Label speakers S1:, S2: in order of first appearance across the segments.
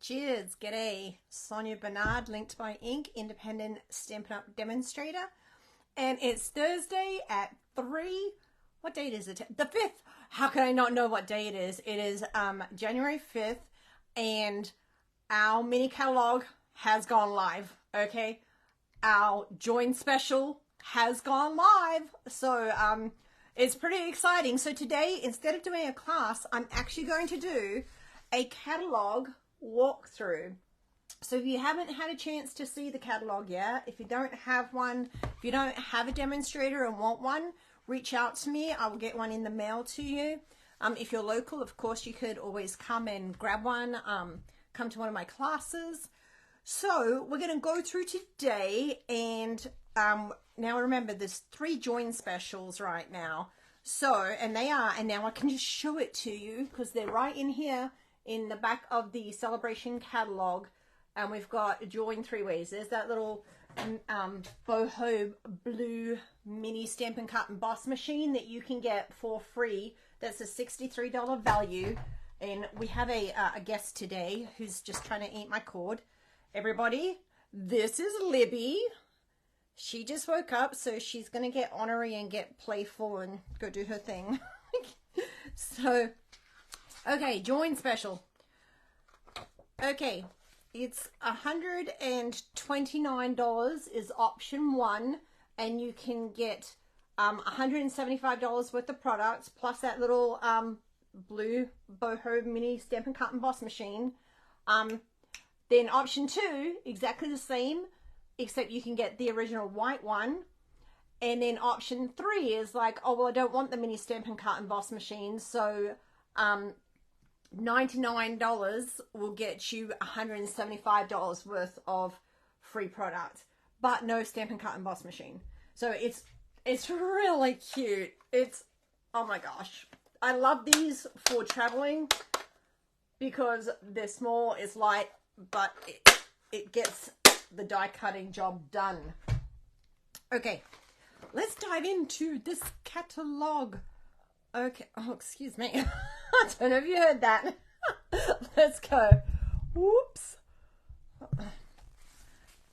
S1: Cheers, g'day. Sonia Bernard, Linked by Ink, independent Stampin' Up! Demonstrator. And it's Thursday at 3. What date is it? The 5th. How can I not know what day it is? It is January 5th, and our mini catalog has gone live, okay? Our join special has gone live. So it's pretty exciting. So today, instead of doing a class, I'm actually going to do a catalog walkthrough. So if you haven't had a chance to see the catalog yet, if you don't have one, if you don't have a demonstrator and want one, reach out to me. I will get one in the mail to you. If you're local, of course, you could always come and grab one, come to one of my classes. So we're going to go through today, and now remember, there's 3 join specials right now. So, and now I can just show it to you because they're right in here in the back of the Sale-A-Bration catalog. And we've got join 3 ways. There's that little boho blue mini Stampin' Cut emboss machine that you can get for free. That's a $63 value. And we have a guest today who's just trying to eat my cord. Everybody, this is Libby. She just woke up, so she's going to get ornery and get playful and go do her thing. So, okay, join special. Okay, it's $129 is option 1, and you can get $175 worth of products plus that little blue boho mini Stampin' Cut emboss machine. Then option 2, exactly the same, except you can get the original white one. And then option 3 is like, oh, well, I don't want the mini Stampin' Cut emboss machine, so $99 will get you $175 worth of free product, but no Stampin' Cut emboss machine. So it's really cute. It's, oh my gosh, I love these for traveling because they're small, it's light, but it gets the die cutting job done. Okay, let's dive into this catalog. Okay, oh, excuse me. I don't know if you heard that. Let's go. Whoops.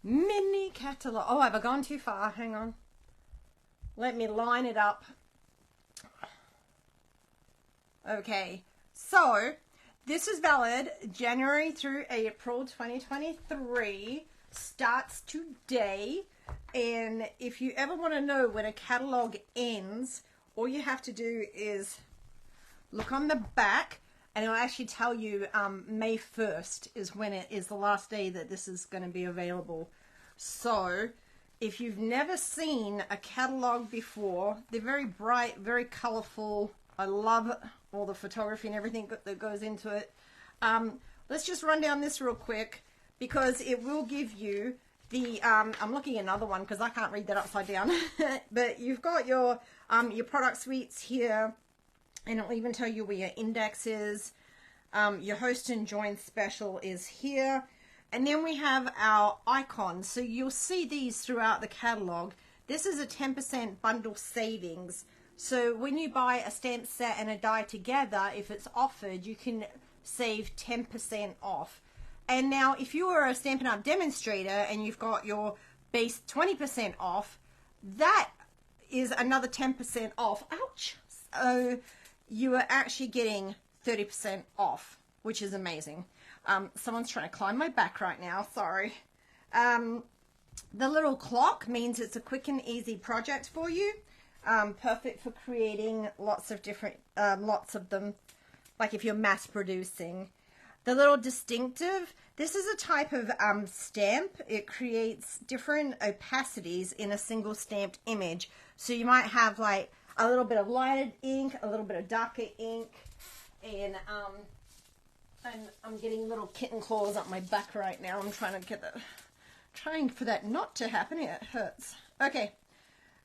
S1: Mini catalog. Oh, have I gone too far? Hang on. Let me line it up. Okay, so this is valid January through April 2023. Starts today. And if you ever want to know when a catalog ends, all you have to do is look on the back, and it'll actually tell you May 1st is when it is the last day that this is going to be available. So if you've never seen a catalog before, they're very bright, very colorful. I love all the photography and everything that goes into it. Let's just run down this real quick because it will give you the I'm looking at another one because I can't read that upside down. But you've got your product suites here, and it'll even tell you where your index is. Your host and join special is here, and then we have our icons. So you'll see these throughout the catalog. This is a 10% bundle savings. So when you buy a stamp set and a die together, if it's offered, you can save 10% off. And now if you are a Stampin' Up! Demonstrator and you've got your base 20% off, that is another 10% off. Ouch! So you are actually getting 30% off, which is amazing. Someone's trying to climb my back right now, sorry. The little clock means it's a quick and easy project for you. Perfect for creating lots of different, lots of them, like if you're mass producing. The little distinctive, this is a type of stamp. It creates different opacities in a single stamped image. So you might have like a little bit of lighted ink, a little bit of darker ink, and I'm getting little kitten claws up my back right now. I'm trying to get that, trying for that not to happen. It hurts. Okay,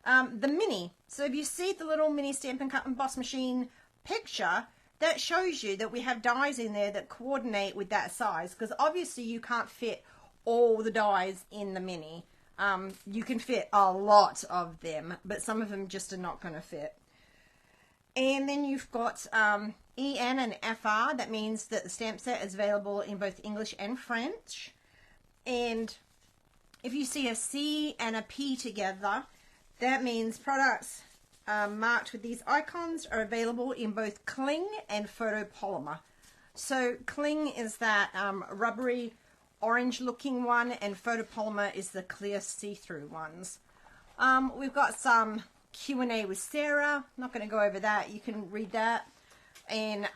S1: the mini. So if you see the little mini Stampin' Cut emboss machine picture, that shows you that we have dies in there that coordinate with that size, because obviously you can't fit all the dies in the mini. You can fit a lot of them, but some of them just are not going to fit. And then you've got EN and FR, that means that the stamp set is available in both English and French. And if you see a C and a P together, that means products marked with these icons are available in both cling and photopolymer. So cling is that rubbery orange looking one, and photopolymer is the clear see-through ones. We've got some Q&A with Sarah. I'm not going to go over that. You can read that. And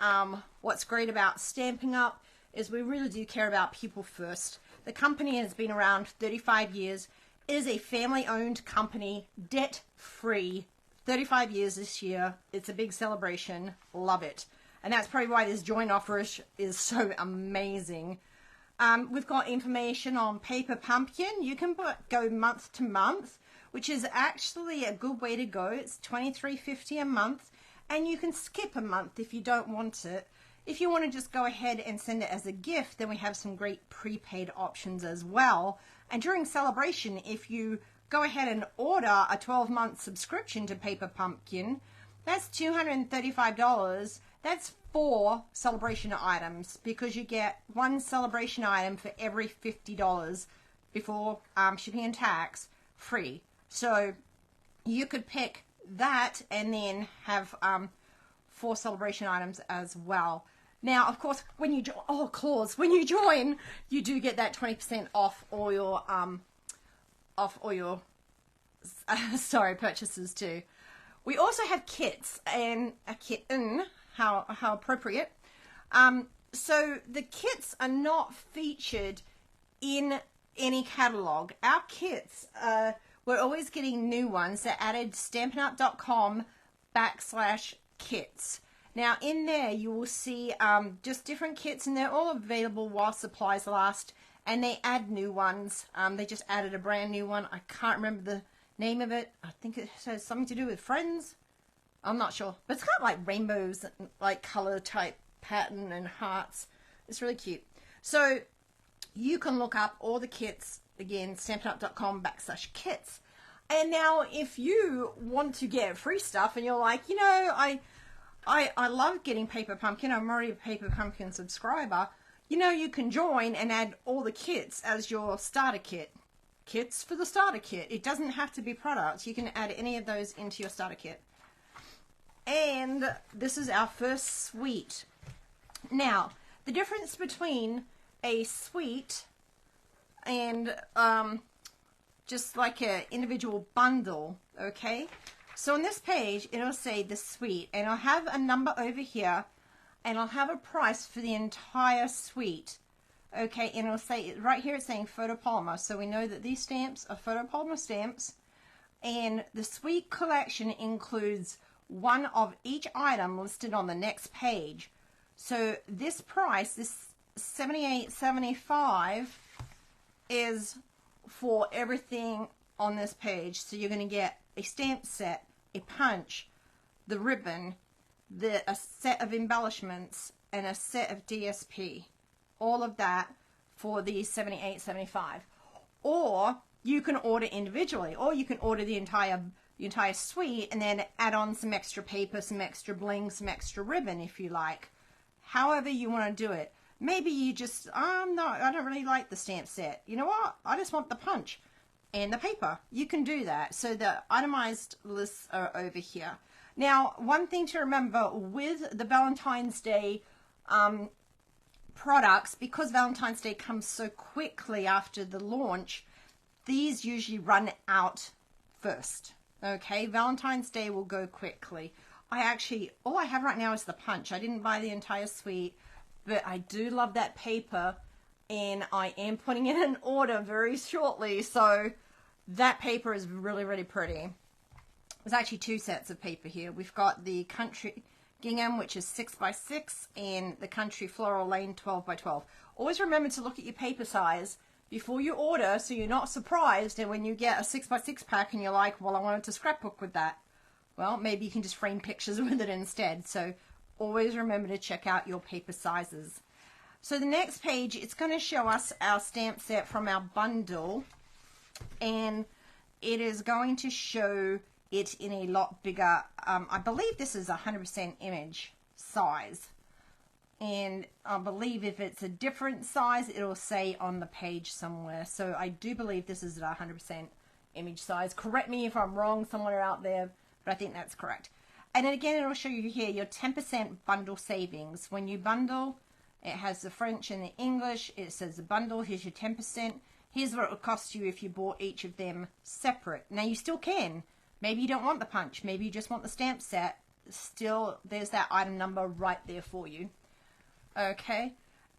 S1: what's great about Stampin' Up! Is we really do care about people first. The company has been around 35 years. It is a family-owned company, debt-free. 35 years this year. It's a big celebration. Love it. And that's probably why this joint offer is so amazing. We've got information on Paper Pumpkin. You can go month to month, which is actually a good way to go. It's $23.50 a month, and you can skip a month if you don't want it. If you want to just go ahead and send it as a gift, then we have some great prepaid options as well. And during celebration, if you go ahead and order a 12-month subscription to Paper Pumpkin, that's $235. That's 4 celebration items, because you get 1 celebration item for every $50 before shipping and tax free. So you could pick that and then have 4 celebration items as well. Now, of course, when you when you join, you do get that 20% off all your purchases too. We also have kits and a kitten. How appropriate. So the kits are not featured in any catalog. Our kits, we're always getting new ones. They're added stampin'up.com/kits. Now in there you will see just different kits, and they're all available while supplies last, and they add new ones. They just added a brand new one. I can't remember the name of it. I think it has something to do with friends. I'm not sure, but it's got like rainbows, like color type pattern and hearts. It's really cute. So you can look up all the kits, again, stampin'up.com/kits. And now if you want to get free stuff and you're like, you know, I love getting Paper Pumpkin, I'm already a Paper Pumpkin subscriber, you know, you can join and add all the kits as your starter kit. Kits for the starter kit. It doesn't have to be products. You can add any of those into your starter kit. And this is our first suite. Now, the difference between a suite and just like an individual bundle, okay? So on this page, it'll say the suite, and I'll have a number over here, and I'll have a price for the entire suite, okay? And it'll say, right here it's saying photopolymer, so we know that these stamps are photopolymer stamps, and the suite collection includes one of each item listed on the next page. So this price, this $78.75, is for everything on this page. So you're going to get a stamp set, a punch, the ribbon, a set of embellishments, and a set of DSP. All of that for the $78.75. Or you can order individually, or you can order the entire suite and then add on some extra paper, some extra bling, some extra ribbon if you like. However you want to do it. Maybe you just, no, I don't really like the stamp set. You know what? I just want the punch and the paper. You can do that. So the itemized lists are over here. Now, one thing to remember with the Valentine's Day products, because Valentine's Day comes so quickly after the launch, these usually run out first. Okay, Valentine's Day will go quickly. All I have right now is the punch. I didn't buy the entire suite, but I do love that paper, and I am putting in an order very shortly, so that paper is really, really pretty. There's actually 2 sets of paper here. We've got the Country Gingham, which is 6x6, and the Country Floral Lane 12x12. Always remember to look at your paper size before you order, so you're not surprised, and when you get a 6x6 pack and you're like, well, I wanted to scrapbook with that. Well, maybe you can just frame pictures with it instead. So always remember to check out your paper sizes. So the next page, it's going to show us our stamp set from our bundle, and it is going to show it in a lot bigger, I believe this is 100% image size. and I believe if it's a different size, it'll say on the page somewhere. So I do believe this is at 100% image size. Correct me if I'm wrong somewhere out there, but I think that's correct. And then again, it'll show you here your 10% bundle savings. When you bundle, it has the French and the English. It says the bundle, here's your 10%. Here's what it would cost you if you bought each of them separate. Now you still can. Maybe you don't want the punch. Maybe you just want the stamp set. Still, there's that item number right there for you. Okay.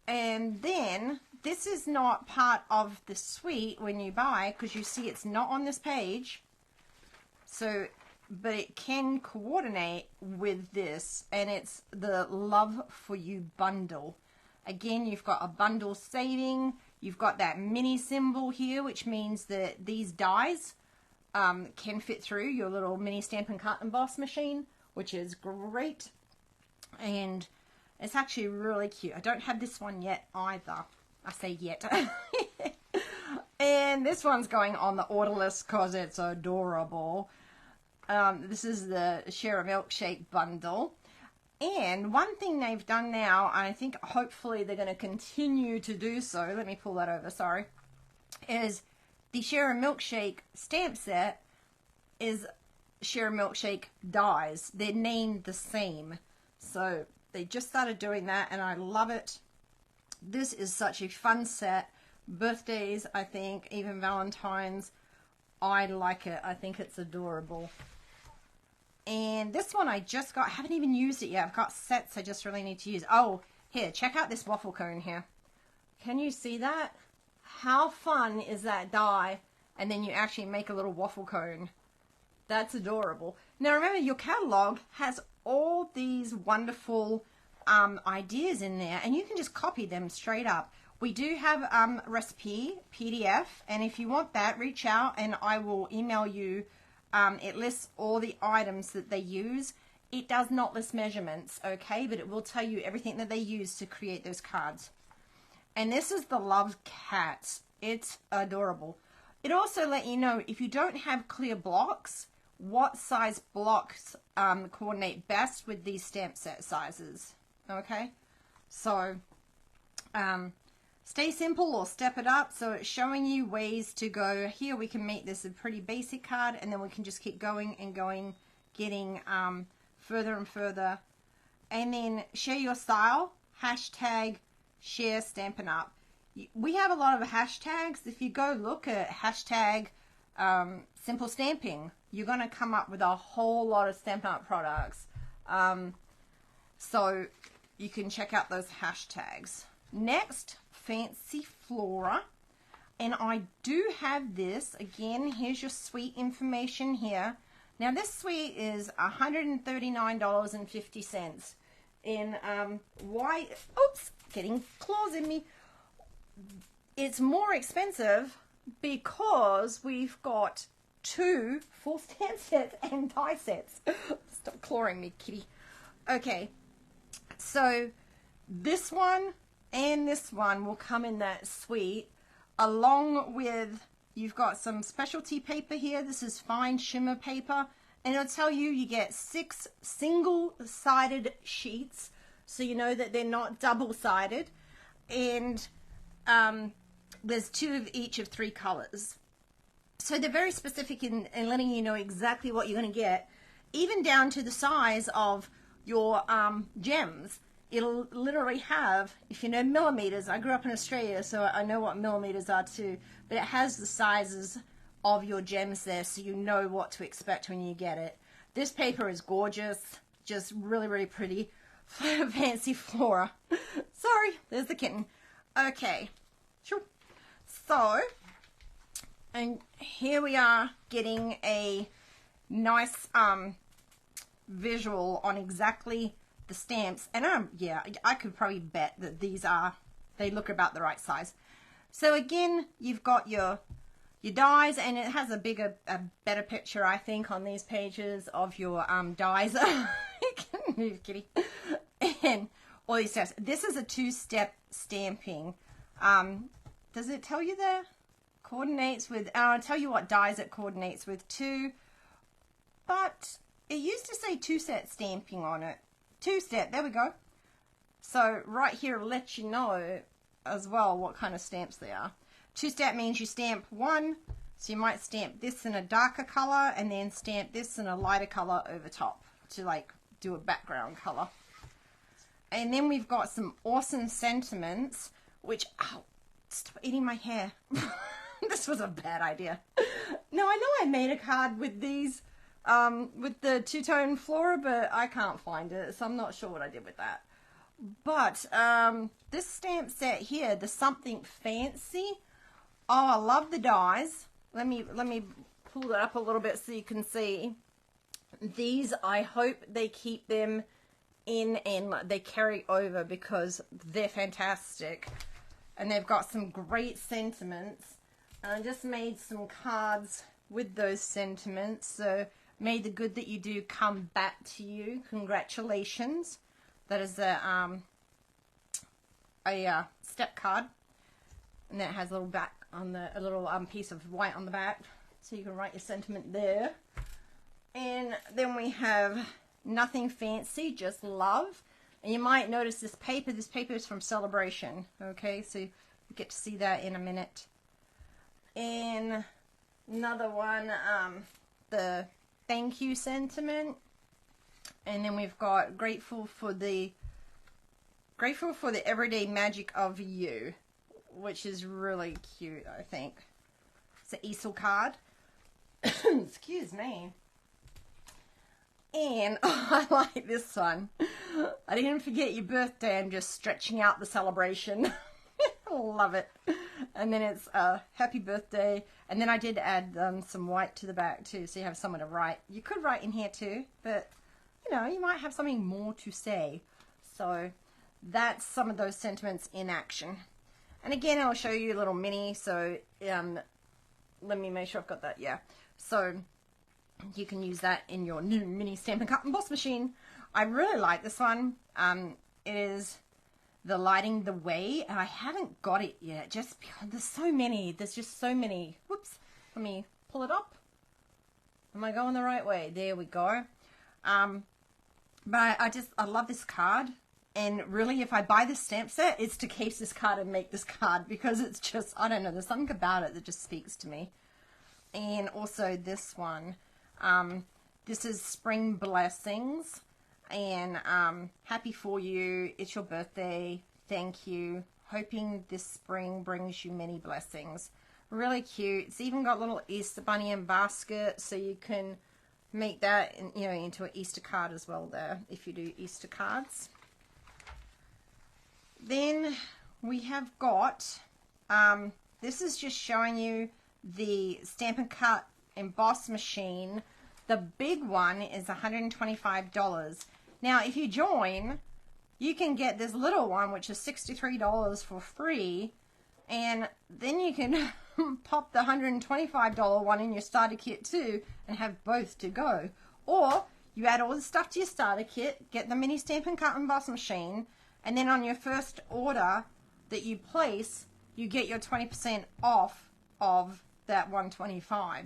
S1: And then this is not part of the suite when you buy, because you see it's not on this page. So, but it can coordinate with this, and it's the Love For You bundle. Again, you've got a bundle saving. You've got that mini symbol here, which means that these dies can fit through your little mini stamp and cut emboss machine, which is great. And it's actually really cute. I don't have this one yet either. I say yet. And this one's going on the order list because it's adorable. This is the Share a Milkshake bundle. And one thing they've done now, and I think hopefully they're going to continue to do so, let me pull that over, sorry, is the Share a Milkshake stamp set is Share a Milkshake dies. They're named the same. So they just started doing that, and I love it. This is such a fun set. Birthdays, I think, even Valentine's, I like it. I think it's adorable. And this one I just got, I haven't even used it yet. I've got sets I just really need to use. Oh, here, check out this waffle cone here. Can you see that? How fun is that die? And then you actually make a little waffle cone. That's adorable. Now remember, your catalog has all these wonderful ideas in there, and you can just copy them straight up. We do have recipe PDF, and if you want that, reach out and I will email you. It lists all the items that they use. It does not list measurements, okay, but it will tell you everything that they use to create those cards. And this is the Love Cat. It's adorable. It also let you know if you don't have clear blocks, what size blocks coordinate best with these stamp set sizes, okay? So, stay simple or step it up. So it's showing you ways to go. Here we can make this a pretty basic card, and then we can just keep going and going, getting further and further. And then share your style, hashtag share Stampin' Up. We have a lot of hashtags. If you go look at hashtag simple stamping, you're going to come up with a whole lot of Stampin' Up products. So you can check out those hashtags. Next, Fancy Flora, and I do have this. Again, here's your suite information here. Now this suite is $139.50 in white. Oops, getting claws in me. It's more expensive because we've got 2 full stamp sets and die sets. Stop clawing me, kitty. Okay, so this one and this one will come in that suite, along with, you've got some specialty paper here. This is fine shimmer paper, and it'll tell you you get 6 single-sided sheets, so you know that they're not double-sided, and there's 2 of each of 3 colors. So they're very specific in letting you know exactly what you're going to get, even down to the size of your gems. It'll literally have, if you know millimeters, I grew up in Australia, so I know what millimeters are too, but it has the sizes of your gems there, so you know what to expect when you get it. This paper is gorgeous, just really, really pretty. Fancy Flora. Sorry, there's the kitten. Okay, sure. So, and here we are getting a nice visual on exactly the stamps, and yeah, I could probably bet that they look about the right size. So again, you've got your dies, and it has a better picture, I think, on these pages of your dies. Move, kitty. And all these steps. This is a 2-step stamping. Does it tell you there? Coordinates with, I'll tell you what dies it coordinates with too, but it used to say 2-step stamping on it. 2-step, there we go. So right here lets you know as well what kind of stamps they are. Two-step means you stamp one, so you might stamp this in a darker color and then stamp this in a lighter color over top to like do a background color. And then we've got some awesome sentiments, which, ow, stop eating my hair. This was a bad idea. No, I know I made a card with these, with the two-tone flora, but I can't find it, so I'm not sure what I did with that. But this stamp set here, the Something Fancy. Oh, I love the dies. Let me pull that up a little bit so you can see. These, I hope they keep them in and they carry over because they're fantastic. And they've got some great sentiments. And I just made some cards with those sentiments. So may the good that you do come back to you. Congratulations. That is a step card. And that has a little back on the, a little piece of white on the back. So you can write your sentiment there. And then we have Nothing Fancy, Just Love. And you might notice this paper. This paper is from Sale-A-Bration. Okay, so you get to see that in a minute. And another one, the thank you sentiment. And then we've got grateful for the everyday magic of you, which is really cute, I think. It's an easel card. Excuse me. And I like this one. I didn't forget your birthday. I'm just stretching out the celebration. Love it. And then it's happy birthday. And then I did add some white to the back too, so you have somewhere to write. You could write in here too, but you know, you might have something more to say. So that's some of those sentiments in action. And again, I'll show you a little mini. So let me make sure I've got that. Yeah. So you can use that in your new mini Stampin' Cut and Emboss machine. I really like this one. It is the Lighting the Way, and I haven't got it yet just because there's so many. There's just so many. Whoops. Let me pull it up. Am I going the right way? There we go. But I love this card. And really, if I buy this stamp set, it's to case this card and make this card because it's just, I don't know, there's something about it that just speaks to me. And also this one. This is Spring Blessings. And happy for you. It's your birthday. Thank you. Hoping this spring brings you many blessings. Really cute. It's even got little Easter bunny and basket, so you can make that, you know, into an Easter card as well there if you do Easter cards. Then we have got, this is just showing you the Stampin' Cut Emboss machine. The big one is $125. Now, if you join, you can get this little one, which is $63 for free, and then you can pop the $125 one in your starter kit too, and have both to go. Or you add all the stuff to your starter kit, get the mini Stampin' Cut Emboss machine, and then on your first order that you place, you get your 20% off of that $125.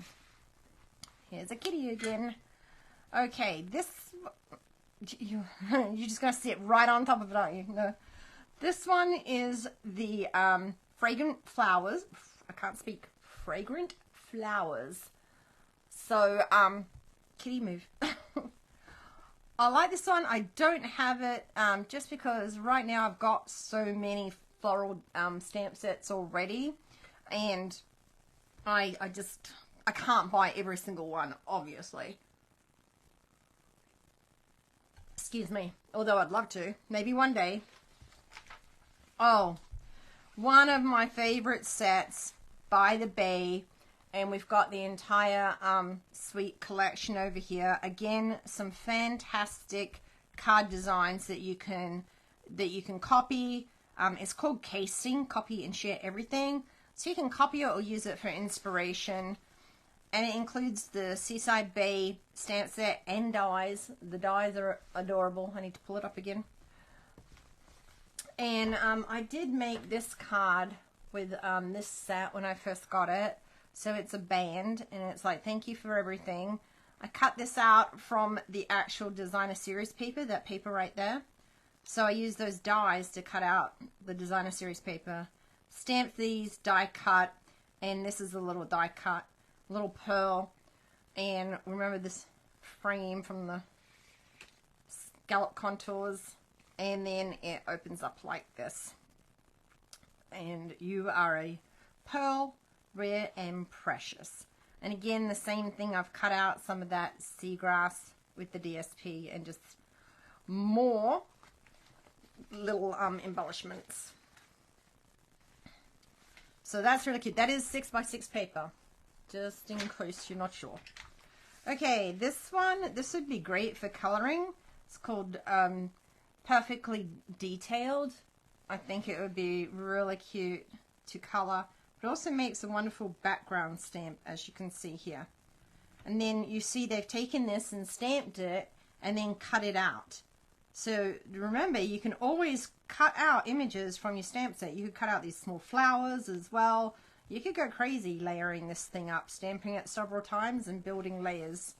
S1: Here's a kitty again. Okay, this, you're just going to sit right on top of it, aren't you? No. This one is the Fragrant Flowers. I can't speak. Fragrant Flowers. So, kitty move. I like this one. I don't have it just because right now I've got so many floral stamp sets already. And I can't buy every single one, obviously. Excuse me. Although I'd love to. Maybe one day. Oh, one of my favorite sets, By the Bay. And we've got the entire suite collection over here. Again, some fantastic card designs that you can copy. It's called Casing, Copy and Share Everything. So you can copy it or use it for inspiration. And it includes the Seaside Bay stamp set and dies. The dies are adorable. I need to pull it up again. And I did make this card with this set when I first got it. So it's a band, and it's like, thank you for everything. I cut this out from the actual designer series paper, that paper right there. So I use those dies to cut out the designer series paper. Stamp these, die cut, and this is a little die cut, little pearl. And remember this frame from the scallop contours, and then it opens up like this. And you are a pearl, rare and precious. And again, the same thing, I've cut out some of that seagrass with the DSP and just more little embellishments. So that's really cute. That is 6x6 paper, just in case you're not sure. Okay, this would be great for coloring. It's called Perfectly Detailed. I think it would be really cute to color. It also makes a wonderful background stamp, as you can see here. And then you see they've taken this and stamped it and then cut it out. So remember, you can always cut out images from your stamp set. You could cut out these small flowers as well. You could go crazy layering this thing up, stamping it several times and building layers.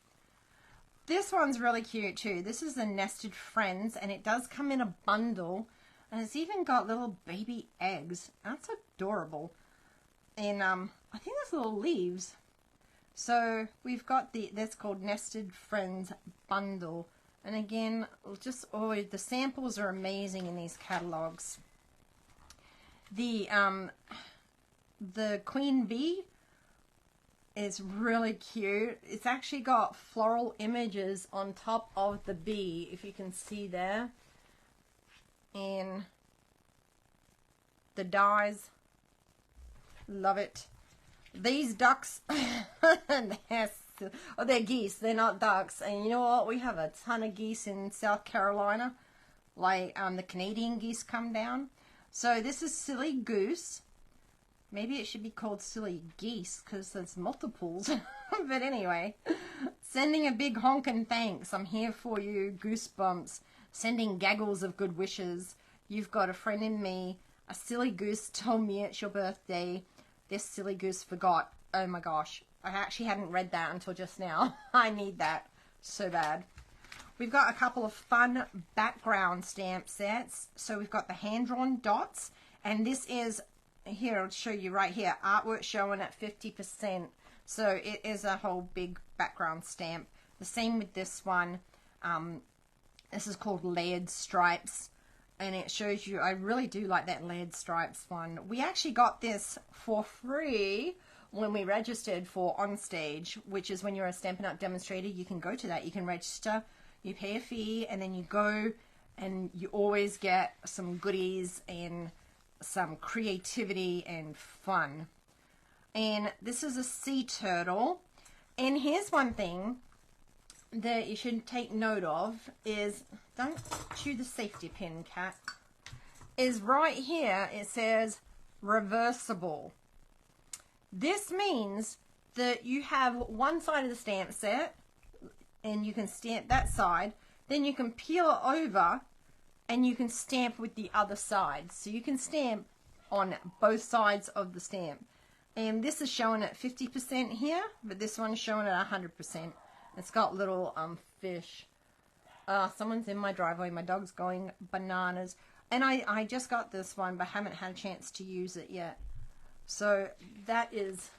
S1: This one's really cute too. This is the Nested Friends, and it does come in a bundle. And it's even got little baby eggs. That's adorable. And I think there's little leaves. So we've got that's called Nested Friends Bundle. And again, just always, the samples are amazing in these catalogs. The Queen Bee is really cute. It's actually got floral images on top of the bee, if you can see there. And the dies, love it. These ducks, they're geese, they're not ducks. And you know what, we have a ton of geese in South Carolina, like the Canadian geese come down. So this is Silly Goose. Maybe it should be called Silly Geese because there's multiples. But anyway, sending a big honkin' thanks. I'm here for you. Goosebumps. Sending gaggles of good wishes. You've got a friend in me. A silly goose told me it's your birthday. This silly goose forgot. Oh my gosh. I actually hadn't read that until just now. I need that so bad. We've got a couple of fun background stamp sets. So we've got the hand-drawn dots. And this is, here, I'll show you right here. Artwork showing at 50%. So it is a whole big background stamp. The same with this one. This is called Layered Stripes, and it shows you, I really do like that Layered Stripes one. We actually got this for free when we registered for Onstage, which is when you're a Stampin' Up! Demonstrator. You can go to that, you can register, you pay a fee, and then you go, and you always get some goodies and some creativity and fun. And this is a sea turtle, and here's one thing that you should take note of is, don't chew the safety pin, cat, is right here it says reversible. This means that you have one side of the stamp set and you can stamp that side, then you can peel it over and you can stamp with the other side. So you can stamp on both sides of the stamp. And this is showing at 50% here, but this one's showing at 100%. It's got little fish. Someone's in my driveway. My dog's going bananas. And I just got this one, but haven't had a chance to use it yet. So that is...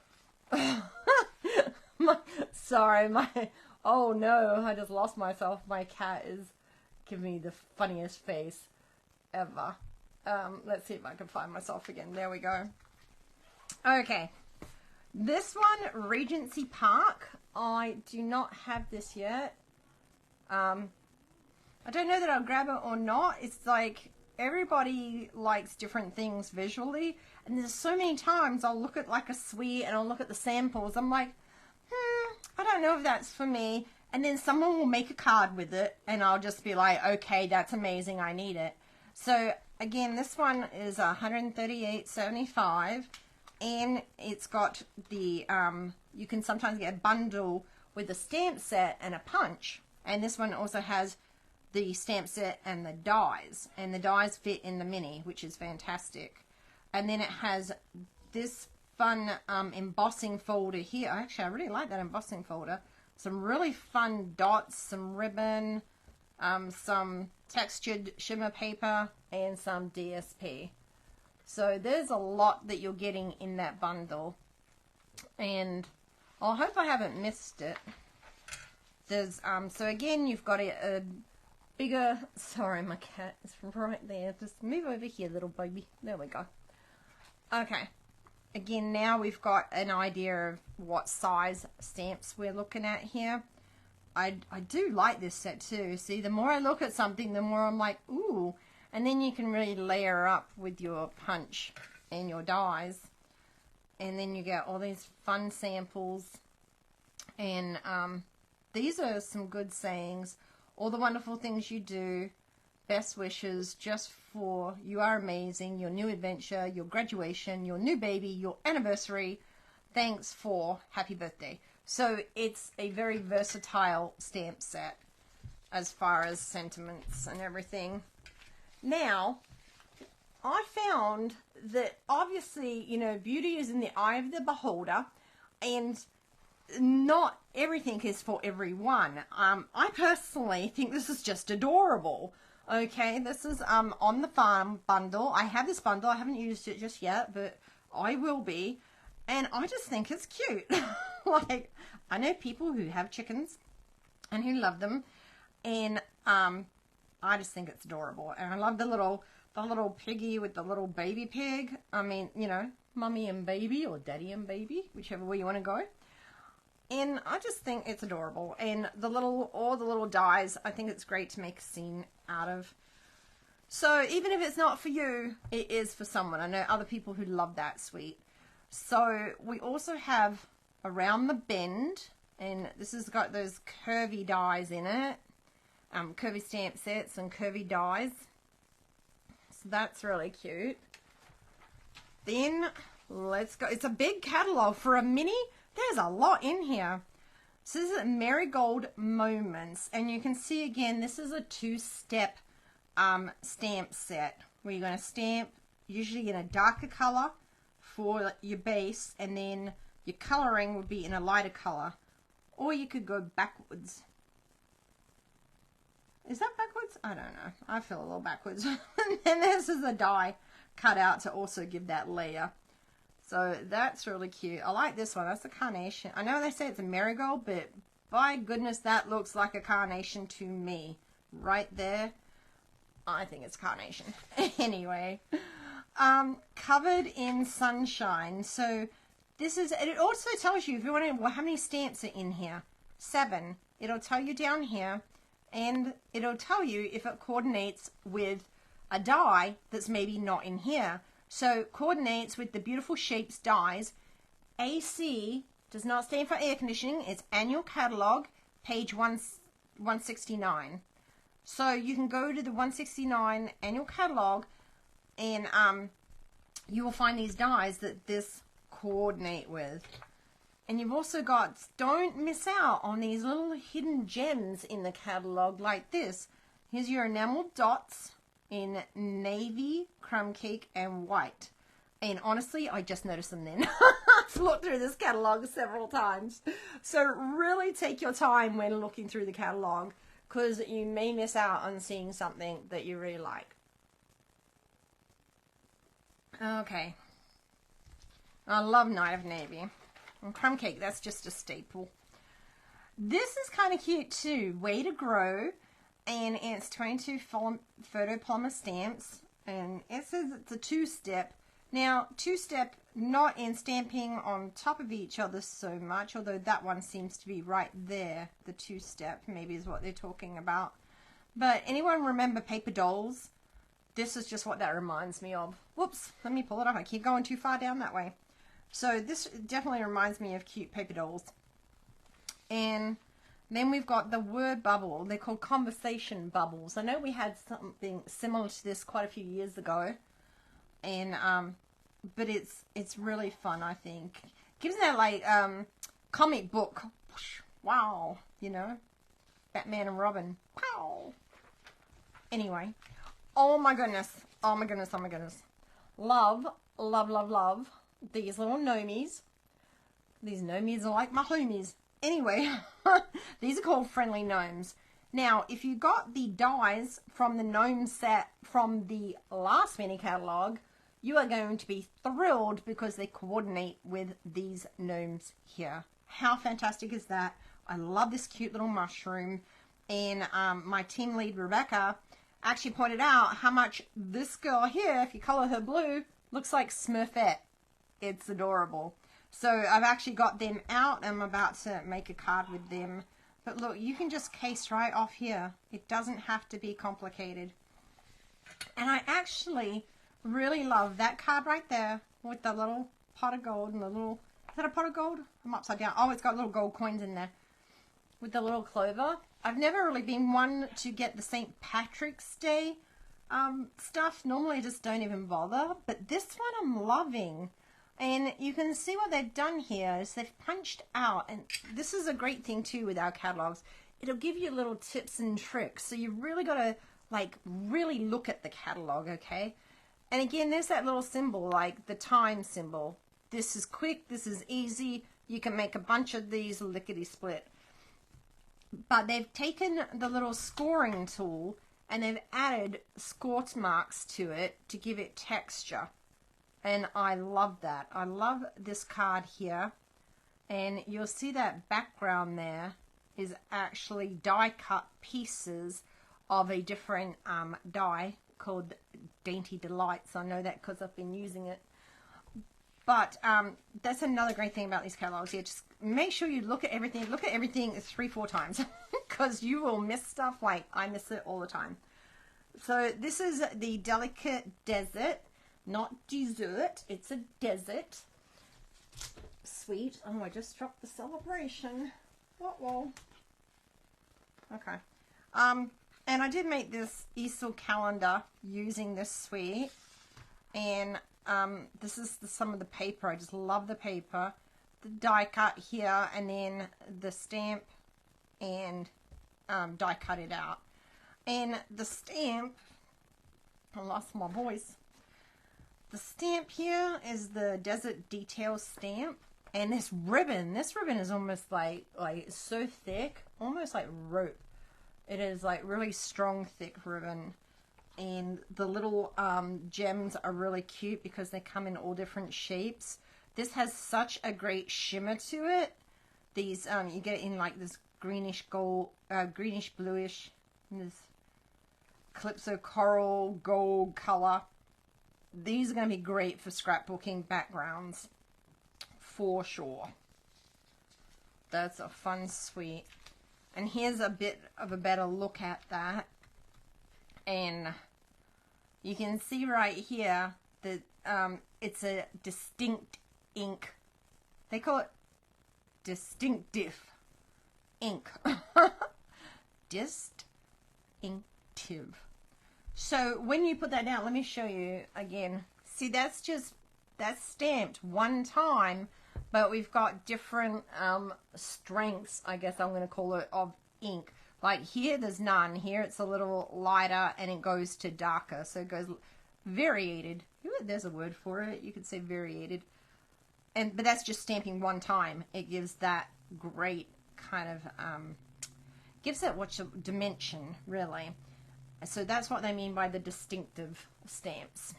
S1: oh no, I just lost myself. My cat is giving me the funniest face ever. Let's see if I can find myself again. There we go. Okay. This one, Regency Park. I do not have this yet. I don't know that I'll grab it or not. It's like everybody likes different things visually, and there's so many times I'll look at like a suite and I'll look at the samples. I'm like, I don't know if that's for me. And then someone will make a card with it and I'll just be like, okay, that's amazing, I need it. So again, this one is $138.75. And it's got the, you can sometimes get a bundle with a stamp set and a punch. And this one also has the stamp set and the dies. And the dies fit in the mini, which is fantastic. And then it has this fun embossing folder here. Actually, I really like that embossing folder. Some really fun dots, some ribbon, some textured shimmer paper, and some DSP. So there's a lot that you're getting in that bundle. And I hope I haven't missed it. There's, so again, you've got a bigger, sorry, my cat is right there. Just move over here, little baby. There we go. Okay. Again, now we've got an idea of what size stamps we're looking at here. I do like this set too. See, the more I look at something, the more I'm like, ooh. And then you can really layer up with your punch and your dies. And then you get all these fun samples. And these are some good sayings. All the wonderful things you do. Best wishes just for you are amazing. Your new adventure, your graduation, your new baby, your anniversary. Thanks for happy birthday. So it's a very versatile stamp set as far as sentiments and everything. Now, I found that obviously, you know, beauty is in the eye of the beholder, and not everything is for everyone. I personally think this is just adorable. Okay, this is On the Farm bundle. I have this bundle. I haven't used it just yet, but I will be. And I just think it's cute. Like, I know people who have chickens and who love them. And I just think it's adorable. And I love the little piggy with the little baby pig. I mean, you know, mummy and baby or daddy and baby, whichever way you want to go. And I just think it's adorable. And all the little dies, I think it's great to make a scene out of. So even if it's not for you, it is for someone. I know other people who love that sweet. So we also have Around the Bend, and this has got those curvy dies in it. Curvy stamp sets and curvy dies. So that's really cute. Then let's go. It's a big catalog for a mini. There's a lot in here. So this is Marigold Moments, and you can see again this is a two-step stamp set where you're going to stamp usually in a darker color for your base, and then your coloring would be in a lighter color, or you could go backwards. Is that backwards? I don't know. I feel a little backwards. And then this is a die cut out to also give that layer. So that's really cute. I like this one. That's a carnation. I know they say it's a marigold, but by goodness, that looks like a carnation to me. Right there. I think it's carnation. Anyway. Covered in Sunshine. So this is, it also tells you, if you want to, well, how many stamps are in here? 7. It'll tell you down here. And it'll tell you if it coordinates with a die that's maybe not in here. So coordinates with the Beautiful Shapes dies. AC does not stand for air conditioning. It's annual catalog, page 169. So you can go to the 169 annual catalog, and you will find these dies that this coordinate with. And you've also got, don't miss out on these little hidden gems in the catalog like this. Here's your enameled dots in navy, crumb cake, and white. And honestly, I just noticed them then. I've looked through this catalog several times. So really take your time when looking through the catalog, because you may miss out on seeing something that you really like. Okay. I love Night of Navy. And crumb cake, that's just a staple. This is kind of cute too. Way to Grow. And it's 22 photopolymer stamps. And it says it's a two-step. Now, two-step, not in stamping on top of each other so much, although that one seems to be right there. The two-step maybe is what they're talking about. But anyone remember paper dolls? This is just what that reminds me of. Whoops, let me pull it up. I keep going too far down that way. So this definitely reminds me of cute paper dolls. And then we've got the word bubble. They're called conversation bubbles. I know we had something similar to this quite a few years ago. And but it's really fun, I think. Gives that like comic book. Wow, you know. Batman and Robin. Wow. Anyway. Oh my goodness. Oh my goodness. Oh my goodness. Love, love, love, love these little gnomies. These gnomies are like my homies. Anyway, these are called Friendly Gnomes. Now, if you got the dies from the gnome set from the last mini catalog, you are going to be thrilled because they coordinate with these gnomes here. How fantastic is that? I love this cute little mushroom. And my team lead, Rebecca, actually pointed out how much this girl here, if you color her blue, looks like Smurfette. It's adorable. So I've actually got them out. I'm about to make a card with them. But look, you can just case right off here. It doesn't have to be complicated. And I actually really love that card right there with the little pot of gold and the little, is that a pot of gold? I'm upside down. Oh, it's got little gold coins in there with the little clover. I've never really been one to get the St. Patrick's Day stuff. Normally I just don't even bother, but this one I'm loving. And you can see what they've done here is they've punched out, and this is a great thing too with our catalogs. It'll give you little tips and tricks, so you really got to like really look at the catalog, okay? And again, there's that little symbol, like the time symbol. This is quick, this is easy. You can make a bunch of these lickety-split. But they've taken the little scoring tool and they've added scorch marks to it to give it texture. And I love that. I love this card here. And you'll see that background there is actually die cut pieces of a different die called Dainty Delights. I know that because I've been using it. But that's another great thing about these catalogs here. Just make sure you look at everything. Look at everything 3-4 times because you will miss stuff like I miss it all the time. So this is the Delicate Desert. Not dessert, it's a desert. Sweet. Oh, I just dropped the Sale-A-Bration. Uh-oh. Okay. And I did make this easel calendar using this sweet. And this is some of the paper. I just love the paper. The die cut here, and then the stamp and die cut it out. And the stamp, I lost my voice. The stamp here is the Desert Details stamp, and this ribbon is almost like so thick, almost like rope. It is like really strong, thick ribbon, and the little gems are really cute because they come in all different shapes. This has such a great shimmer to it. These you get it in like this greenish gold, greenish bluish, and this Calypso coral gold color. These are going to be great for scrapbooking backgrounds, for sure. That's a fun suite. And here's a bit of a better look at that. And you can see right here that it's a distinct ink. They call it distinctive ink. Distinctive. So when you put that down, let me show you again. See, that's stamped one time, but we've got different strengths, I guess I'm going to call it, of ink. Like here, there's none. Here, it's a little lighter, and it goes to darker. So it goes variated. Ooh, there's a word for it. You could say variated. But that's just stamping one time. It gives that great kind of, gives it what's dimension, really. So that's what they mean by the distinctive stamps.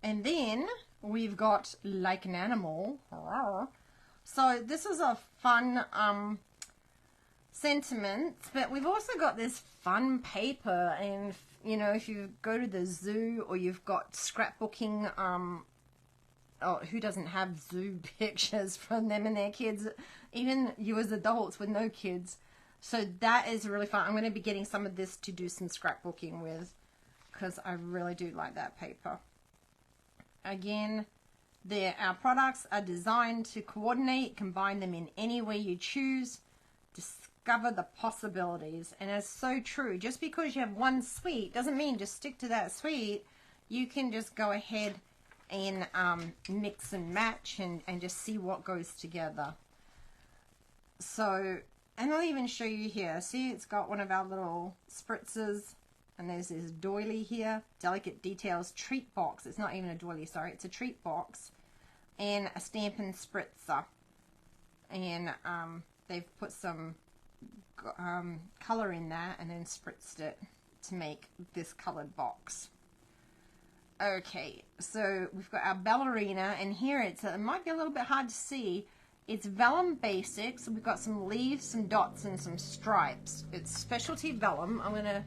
S1: And then we've got Like an Animal. So this is a fun sentiment, but we've also got this fun paper. And you know, if you go to the zoo or you've got scrapbooking, oh, who doesn't have zoo pictures from them and their kids? Even you as adults with no kids. So that is really fun. I'm going to be getting some of this to do some scrapbooking with because I really do like that paper. Again, our products are designed to coordinate, combine them in any way you choose, discover the possibilities. And it's so true. Just because you have one suite doesn't mean just stick to that suite. You can just go ahead and mix and match and just see what goes together. So, and I'll even show you here. See, it's got one of our little spritzers, and there's this doily here, Delicate Details treat box. It's not even a doily, sorry, it's a treat box, and a Stampin' Spritzer. And they've put some color in that and then spritzed it to make this colored box. Okay, so we've got our ballerina, and here it might be a little bit hard to see. It's vellum basics. We've got some leaves, some dots, and some stripes. It's specialty vellum. I'm gonna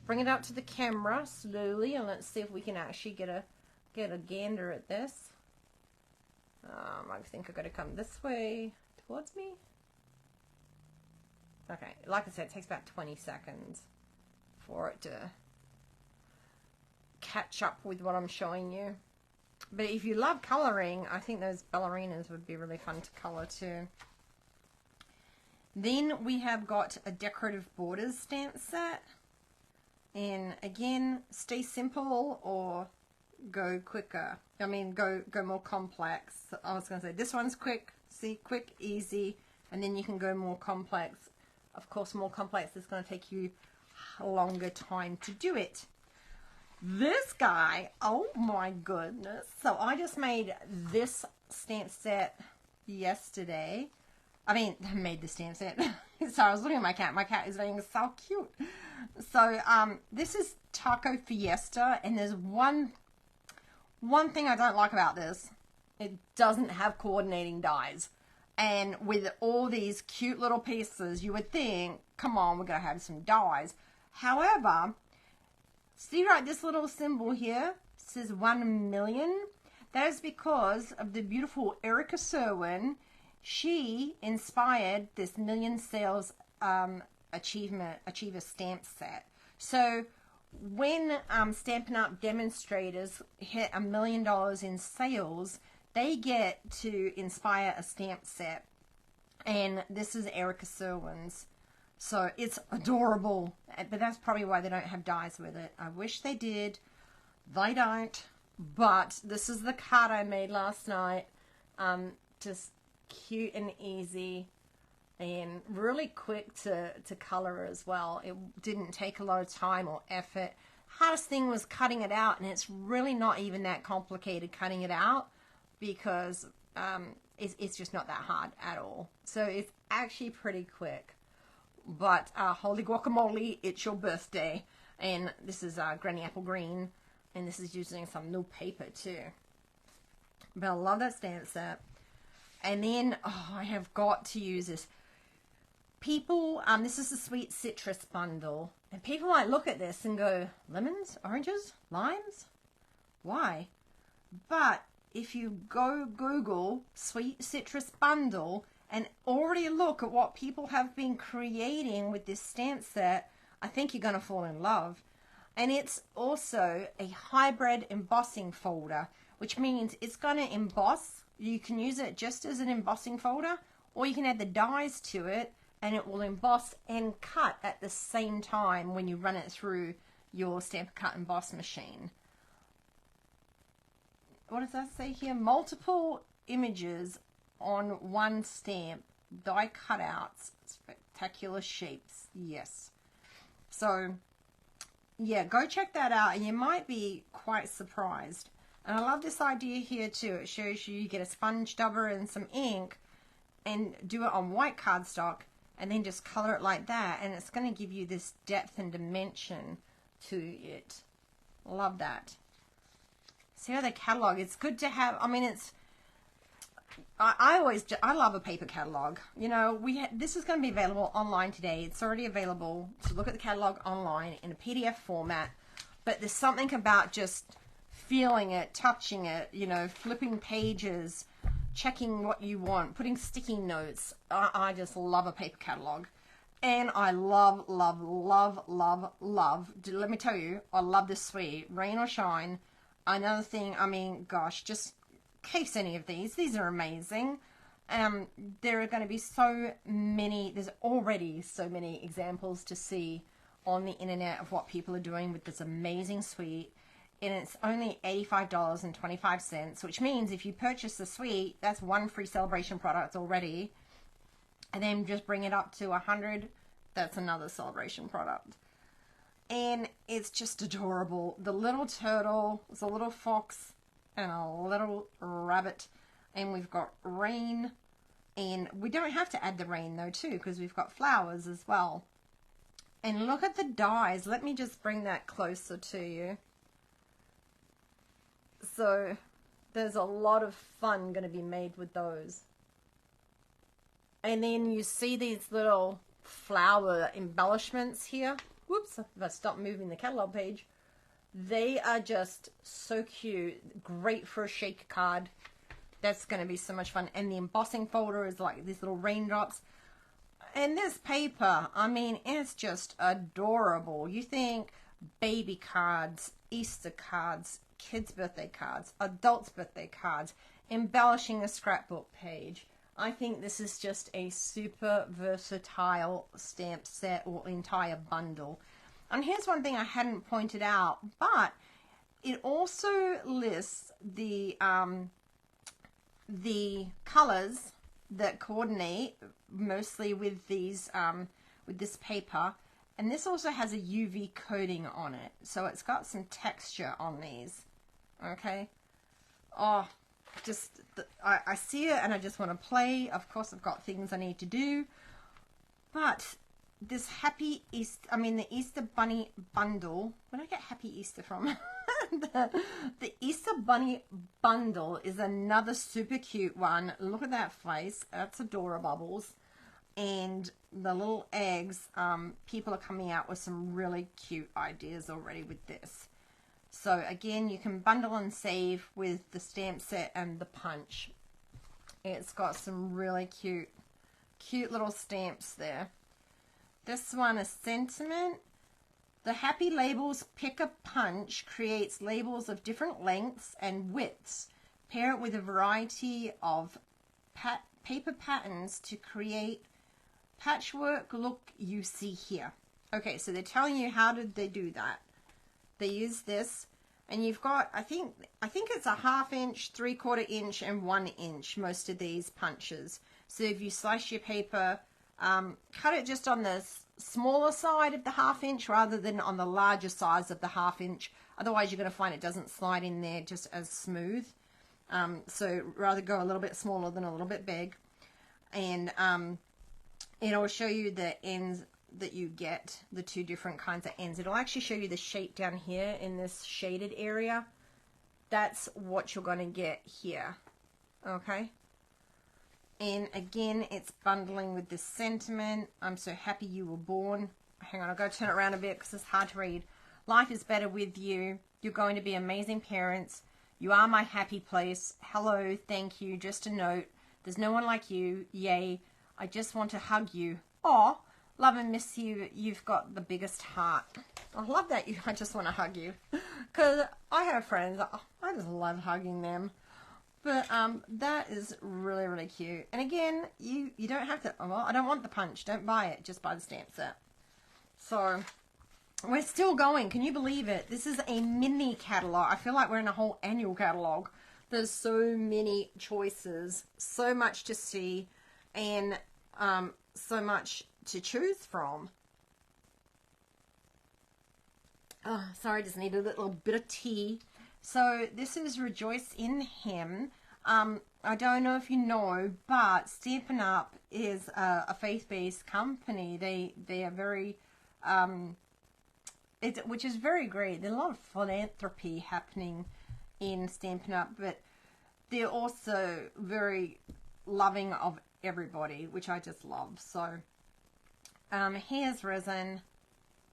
S1: bring it up to the camera slowly, and let's see if we can actually get a gander at this. I think I've got to come this way towards me. Okay, like I said, it takes about 20 seconds for it to catch up with what I'm showing you. But if you love coloring, I think those ballerinas would be really fun to color too. Then we have got a decorative borders stamp set. And again, stay simple or go quicker. I mean, go more complex. I was going to say, this one's quick. See, quick, easy. And then you can go more complex. Of course, more complex is going to take you a longer time to do it. This guy, oh my goodness. So I just made this stamp set yesterday. I mean, I made the stamp set. So I was looking at my cat. My cat is being so cute. So this is Taco Fiesta, and there's one thing I don't like about this. It doesn't have coordinating dies. And with all these cute little pieces, you would think, come on, we're going to have some dies. However, see right, this little symbol here says 1 million. That is because of the beautiful Erica Serwin. She inspired this million sales achiever stamp set. So when Stampin' Up! Demonstrators hit $1 million in sales, they get to inspire a stamp set. And this is Erica Serwin's. So it's adorable. But that's probably why they don't have dies with it. I wish they did. They don't. But this is the card I made last night. Just cute and easy. And really quick to color as well. It didn't take a lot of time or effort. Hardest thing was cutting it out, and it's really not even that complicated cutting it out, because it's just not that hard at all. So it's actually pretty quick. But holy guacamole, it's your birthday. And this is Granny Apple Green, and this is using some new paper too. But I love that stamp set. And then, oh, I have got to use this. People, this is the Sweet Citrus bundle, and people might look at this and go, lemons, oranges, limes? Why? But if you go Google Sweet Citrus bundle and already look at what people have been creating with this stamp set, I think you're going to fall in love. And it's also a hybrid embossing folder, which means it's going to emboss. You can use it just as an embossing folder, or you can add the dies to it, and it will emboss and cut at the same time when you run it through your Stampin' Cut Emboss machine. What does that say here? Multiple images on one stamp, die cutouts, spectacular shapes. Yes. So, yeah, go check that out, and you might be quite surprised. And I love this idea here too. It shows you get a sponge dauber and some ink and do it on white cardstock, and then just color it like that, and it's going to give you this depth and dimension to it. Love that. See how the catalog, it's good to have. I mean, it's, I love a paper catalog. You know, this is going to be available online today. It's already available to look at the catalog online in a PDF format, but there's something about just feeling it, touching it, you know, flipping pages, checking what you want, putting sticky notes. I just love a paper catalog. And I love, love, love, love, love. Let me tell you, I love this suite. Rain or shine. Another thing, I mean, gosh, just case any of these. These are amazing. There are going to be so many, there's already so many examples to see on the internet of what people are doing with this amazing suite. And it's only $85.25, which means if you purchase the suite, that's one free Sale-A-Bration product already. And then just bring it up to 100, that's another Sale-A-Bration product. And it's just adorable. The little turtle, there's a little fox and a little rabbit. And we've got rain And we don't have to add the rain though too, because we've got flowers as well. And look at the dies. Let me just bring that closer to you. So there's a lot of fun going to be made with those. And then you see these little flower embellishments here. Whoops, if I stop moving the catalog page. They are just so cute. Great for a shaker card. That's going to be so much fun. And the embossing folder is like these little raindrops. And this paper, I mean, it's just adorable. You think baby cards, Easter cards, kids' birthday cards, adults' birthday cards, embellishing a scrapbook page. I think this is just a super versatile stamp set or entire bundle. And here's one thing I hadn't pointed out, but it also lists the colors that coordinate mostly with these with this paper, and this also has a UV coating on it, so it's got some texture on these. Okay, oh, just I see it and I just want to play. Of course I've got things I need to do, but this Happy Easter, I mean the Easter Bunny bundle, where did I get Happy Easter from? The Easter Bunny bundle is another super cute one. Look at that face. That's Adorabubbles. And the little eggs, people are coming out with some really cute ideas already with this. So again, you can bundle and save with the stamp set and the punch. It's got some really cute little stamps there. This one is sentiment. The Happy Labels Picker Punch creates labels of different lengths and widths. Pair it with a variety of paper patterns to create patchwork look you see here. Okay, so they're telling you how did they do that. They use this, and you've got, I think it's a 1/2 inch, 3/4 inch, and 1 inch, most of these punches. So if you slice your paper, cut it just on the smaller side of the 1/2 inch rather than on the larger size of the 1/2 inch. Otherwise, you're going to find it doesn't slide in there just as smooth. So rather go a little bit smaller than a little bit big. And it'll show you the ends that you get, the two different kinds of ends. It'll actually show you the shape down here in this shaded area. That's what you're going to get here. Okay. And again, it's bundling with this sentiment. I'm so happy you were born. Hang on, I'll go turn it around a bit because it's hard to read. Life is better with you. You're going to be amazing parents. You are my happy place. Hello, thank you. Just a note. There's no one like you. Yay. I just want to hug you. Aw, love and miss you. You've got the biggest heart. I love that. I just want to hug you. Because I have friends. I just love hugging them. But that is really, really cute. And again, you don't have to, well, I don't want the punch. Don't buy it. Just buy the stamp set. So, we're still going. Can you believe it? This is a mini catalog. I feel like we're in a whole annual catalog. There's so many choices. So much to see. And so much to choose from. Oh, sorry, just need a little bit of tea. So this is Rejoice in Him. I don't know if you know, but Stampin' Up! Is a faith-based company. They are very, which is very great. There's a lot of philanthropy happening in Stampin' Up!, but they're also very loving of everybody, which I just love. So here's resin.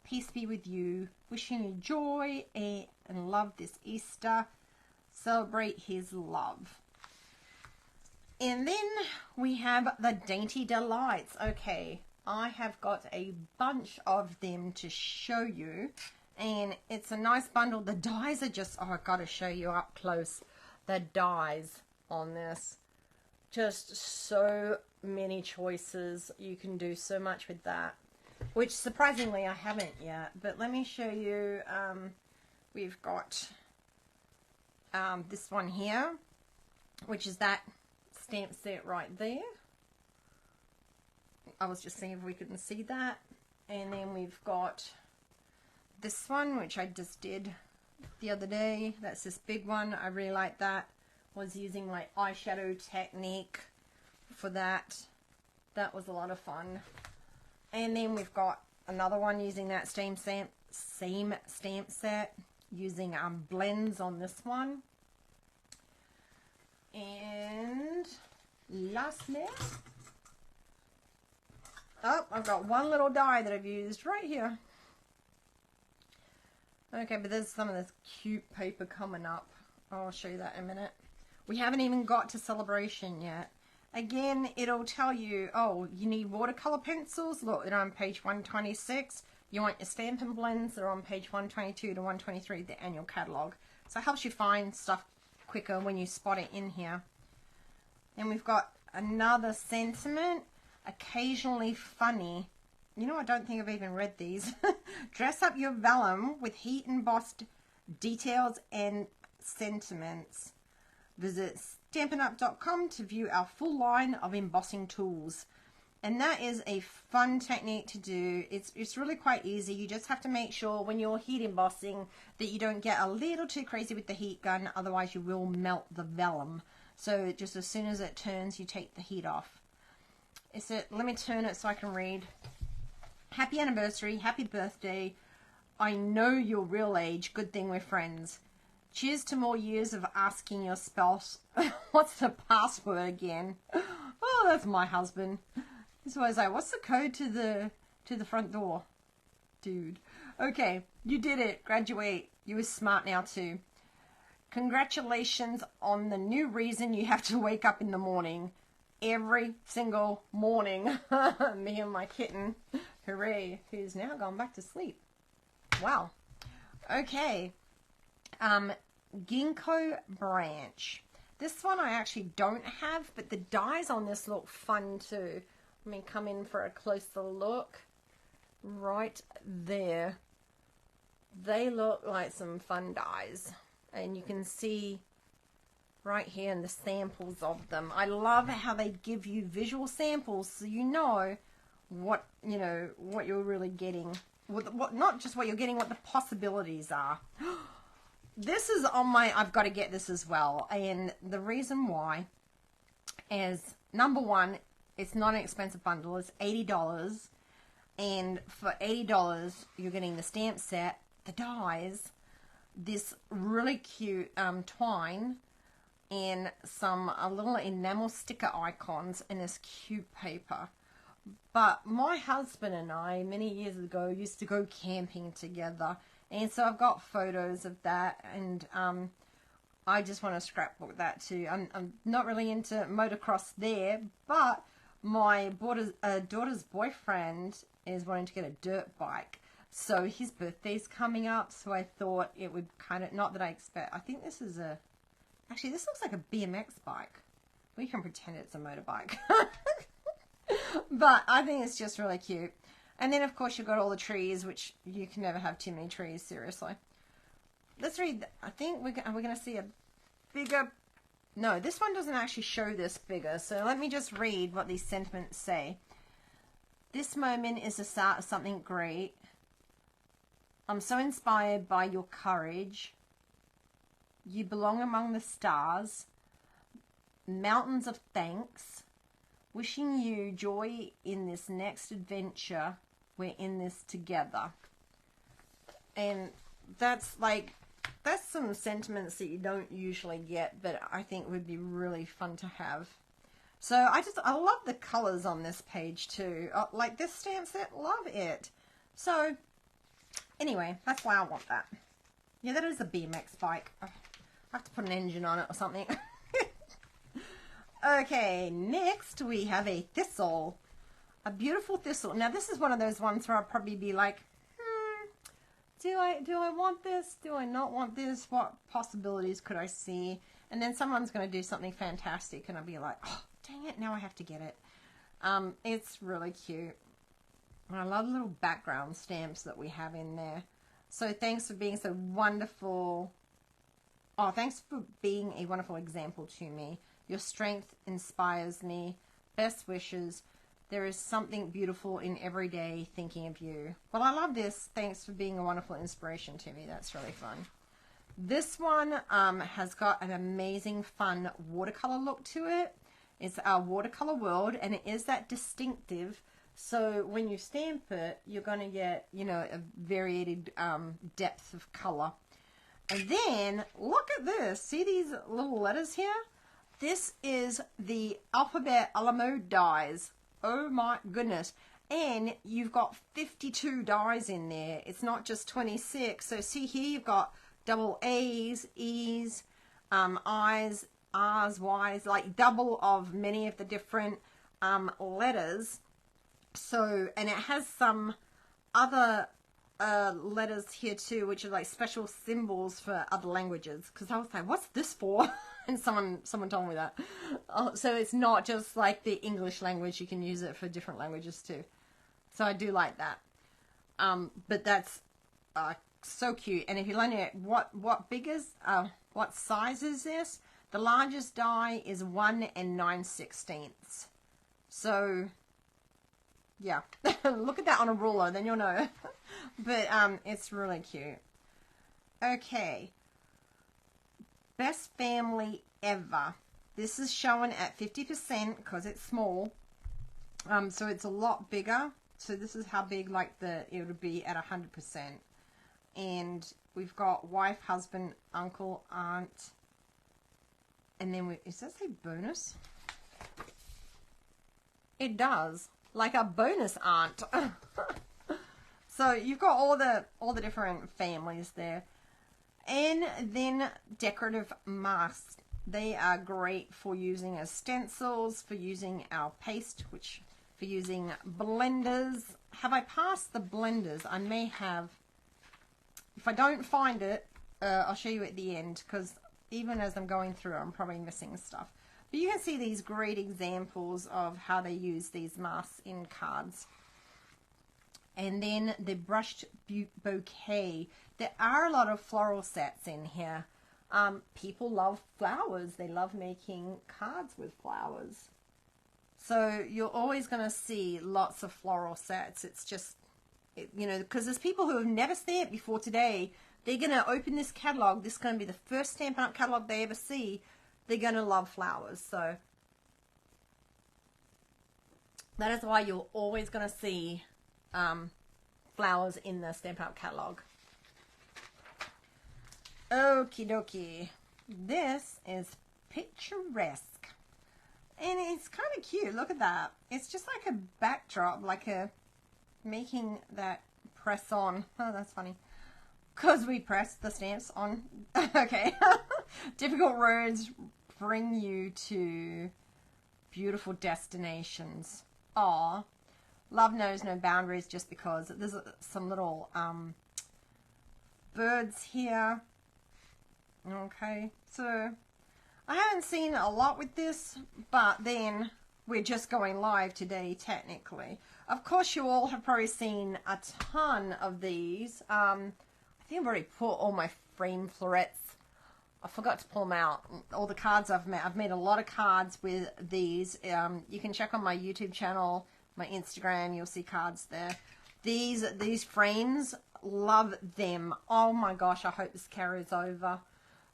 S1: Peace be with you. Wishing you joy and love this Easter. Celebrate His love. And then we have the Dainty Delights. Okay, I have got a bunch of them to show you. And it's a nice bundle. The dies are just, oh, I've got to show you up close. The dies on this. Just so many choices. You can do so much with that. Which, surprisingly, I haven't yet. But let me show you. We've got this one here, which is that stamp set right there. I was just seeing if we couldn't see that. And then we've got this one, which I just did the other day. That's this big one. I really like that. Was using my eyeshadow technique. for that. That was a lot of fun. And then we've got another one using that same stamp set, using blends on this one. And lastly, oh, I've got one little die that I've used right here. Okay, but there's some of this cute paper coming up. I'll show you that in a minute. We haven't even got to Sale-A-Bration yet. Again, it'll tell you, oh, you need watercolor pencils. Look, they're on page 126. You want your Stampin' Blends, they're on page 122 to 123, the annual catalog. So it helps you find stuff quicker when you spot it in here. And we've got another sentiment, occasionally funny. You know, I don't think I've even read these. Dress up your vellum with heat embossed details and sentiments. Visit Stampin'Up.com to view our full line of embossing tools. And that is a fun technique to do. It's really quite easy. You just have to make sure when you're heat embossing that you don't get a little too crazy with the heat gun, otherwise you will melt the vellum. So just as soon as it turns, you take the heat off. Let me turn it so I can read. Happy anniversary, happy birthday. I know your real age, good thing we're friends. Cheers to more years of asking your spouse, what's the password again? Oh, that's my husband. He's always like, what's the code to the front door? Dude. Okay, you did it. Graduate. You were smart now too. Congratulations on the new reason you have to wake up in the morning. Every single morning. Me and my kitten. Hooray. Who's now gone back to sleep. Wow. Okay. Ginkgo branch. This one I actually don't have, but the dies on this look fun too. Let me come in for a closer look. Right there. They look like some fun dies. And you can see right here in the samples of them. I love how they give you visual samples so you know what you're really getting. What not just what you're getting, what the possibilities are. This is on my, I've got to get this as well. And the reason why is, number one, it's not an expensive bundle. It's $80. And for $80, you're getting the stamp set, the dies, this really cute twine, and some little enamel sticker icons, and this cute paper. But my husband and I, many years ago, used to go camping together. And so I've got photos of that, and I just want to scrapbook that too. I'm not really into motocross there, but my daughter's boyfriend is wanting to get a dirt bike. So his birthday's coming up, so I thought it would kind of, not that I expect, I think this is actually this looks like a BMX bike. We can pretend it's a motorbike. But I think it's just really cute. And then, of course, you've got all the trees, which you can never have too many trees, seriously. Let's read. I think we're going to see a bigger... No, this one doesn't actually show this bigger. So let me just read what these sentiments say. This moment is the start of something great. I'm so inspired by your courage. You belong among the stars. Mountains of thanks. Wishing you joy in this next adventure. We're in this together. And that's some sentiments that you don't usually get, but I think would be really fun to have. So I love the colors on this page too. Like this stamp set, love it. So anyway, that's why I want that. Yeah, that is a BMX bike. I have to put an engine on it or something. Okay, next we have a thistle. A beautiful thistle. Now this is one of those ones where I'll probably be like, do I want this? Do I not want this? What possibilities could I see? And then someone's going to do something fantastic and I'll be like, oh, dang it, now I have to get it. It's really cute. And I love the little background stamps that we have in there. So thanks for being so wonderful. Oh, thanks for being a wonderful example to me. Your strength inspires me. Best wishes. There is something beautiful in every day thinking of you. Well, I love this. Thanks for being a wonderful inspiration to me. That's really fun. This one has got an amazing, fun watercolor look to it. It's our watercolor world, and it is that distinctive. So when you stamp it, you're going to get, you know, a varied depth of color. And then look at this. See these little letters here? This is the alphabet Alamo dies. Oh my goodness. And you've got 52 dies in there. It's not just 26. So see here, you've got double A's, E's, I's, R's, Y's, like double of many of the different letters. So, and it has some other letters here too, which are like special symbols for other languages. Because I was like, what's this for? And someone told me that. So it's not just like the English language. You can use it for different languages too. So I do like that. But that's so cute. And if you're learning it, what size is this? The largest die is 1 9/16. So yeah, look at that on a ruler, then you'll know. But it's really cute. Okay, best family ever. This is showing at 50% because it's small. So it's a lot bigger. So this is how big like it would be at 100%. And we've got wife, husband, uncle, aunt, and then does that say bonus? It does, like a bonus aunt. So you've got all the different families there. And then decorative masks. They are great for using as stencils, for using our paste, for using blenders. Have I passed the blenders? I may have. If I don't find it, I'll show you at the end, because even as I'm going through, I'm probably missing stuff. But you can see these great examples of how they use these masks in cards. And then the brushed bouquet. There are a lot of floral sets in here. People love flowers. They love making cards with flowers. So you're always going to see lots of floral sets. It's just, you know, because there's people who have never stamped before today. They're going to open this catalog. This is going to be the first Stampin' Up! Catalog they ever see. They're going to love flowers. So that is why you're always going to see flowers in the Stampin' Up! Catalog. Okie dokie. This is picturesque. And it's kind of cute. Look at that. It's just like a backdrop, like making that press on. Oh, that's funny. Because we press the stamps on. Okay. Difficult roads bring you to beautiful destinations. Aw. Love knows no boundaries, just because there's some little birds here. Okay. So I haven't seen a lot with this, but then we're just going live today, technically. Of course, you all have probably seen a ton of these. I think I've already put all my frame florets. I forgot to pull them out. All the cards I've made. I've made a lot of cards with these. You can check on my YouTube channel, my Instagram. You'll see cards there. These frames, love them. Oh my gosh, I hope this carries over.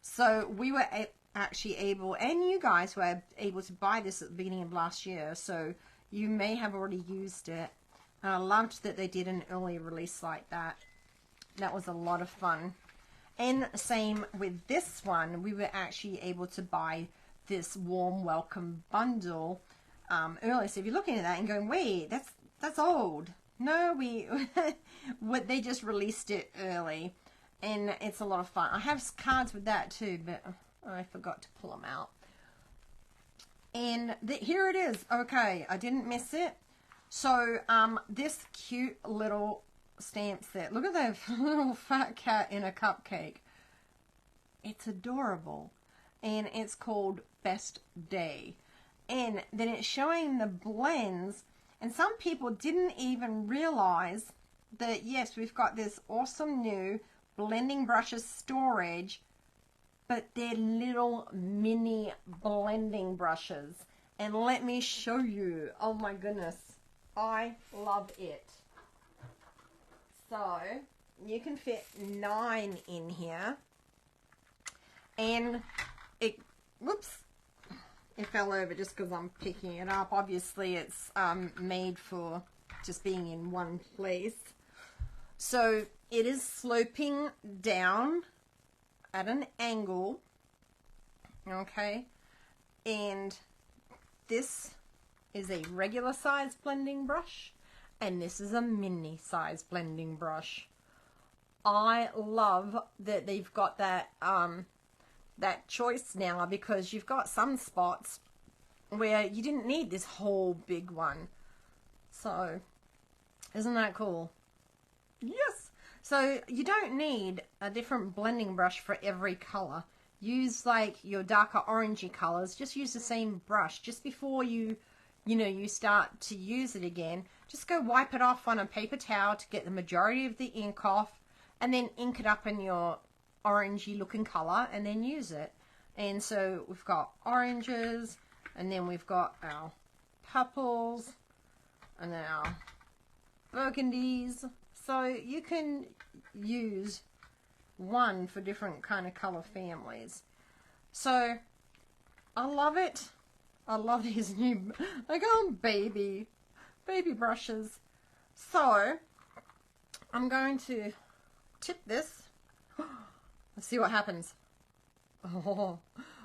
S1: So we were actually able, and you guys were able to buy this at the beginning of last year, so you may have already used it. And I loved that they did an early release like that. That was a lot of fun. And same with this one, we were actually able to buy this warm welcome bundle early. So if you're looking at that and going, wait, that's old. No, they just released it early, and it's a lot of fun. I have cards with that too, but I forgot to pull them out. And here it is. Okay, I didn't miss it. So this cute little stamp set. Look at that little fat cat in a cupcake. It's adorable. And it's called Best Day. And then it's showing the blends. And some people didn't even realize that, yes, we've got this awesome new blending brushes storage, but they're little mini blending brushes. And let me show you. Oh my goodness. I love it. So you can fit 9 in here. And it, whoops, it fell over just because I'm picking it up. Obviously, it's made for just being in one place. So it is sloping down at an angle, okay? And this is a regular size blending brush, and this is a mini size blending brush. I love that they've got that that choice now, because you've got some spots where you didn't need this whole big one. So isn't that cool? Yes. So you don't need a different blending brush for every color. Use like your darker orangey colors. Just use the same brush. Just before you start to use it again, just go wipe it off on a paper towel to get the majority of the ink off, and then ink it up in your orangey looking color and then use it. And so we've got oranges, and then we've got our purples, and then our burgundies. So you can use one for different kind of color families. So I love it. I love these new, I call them baby brushes. So I'm going to tip this. Let's see what happens. Oh,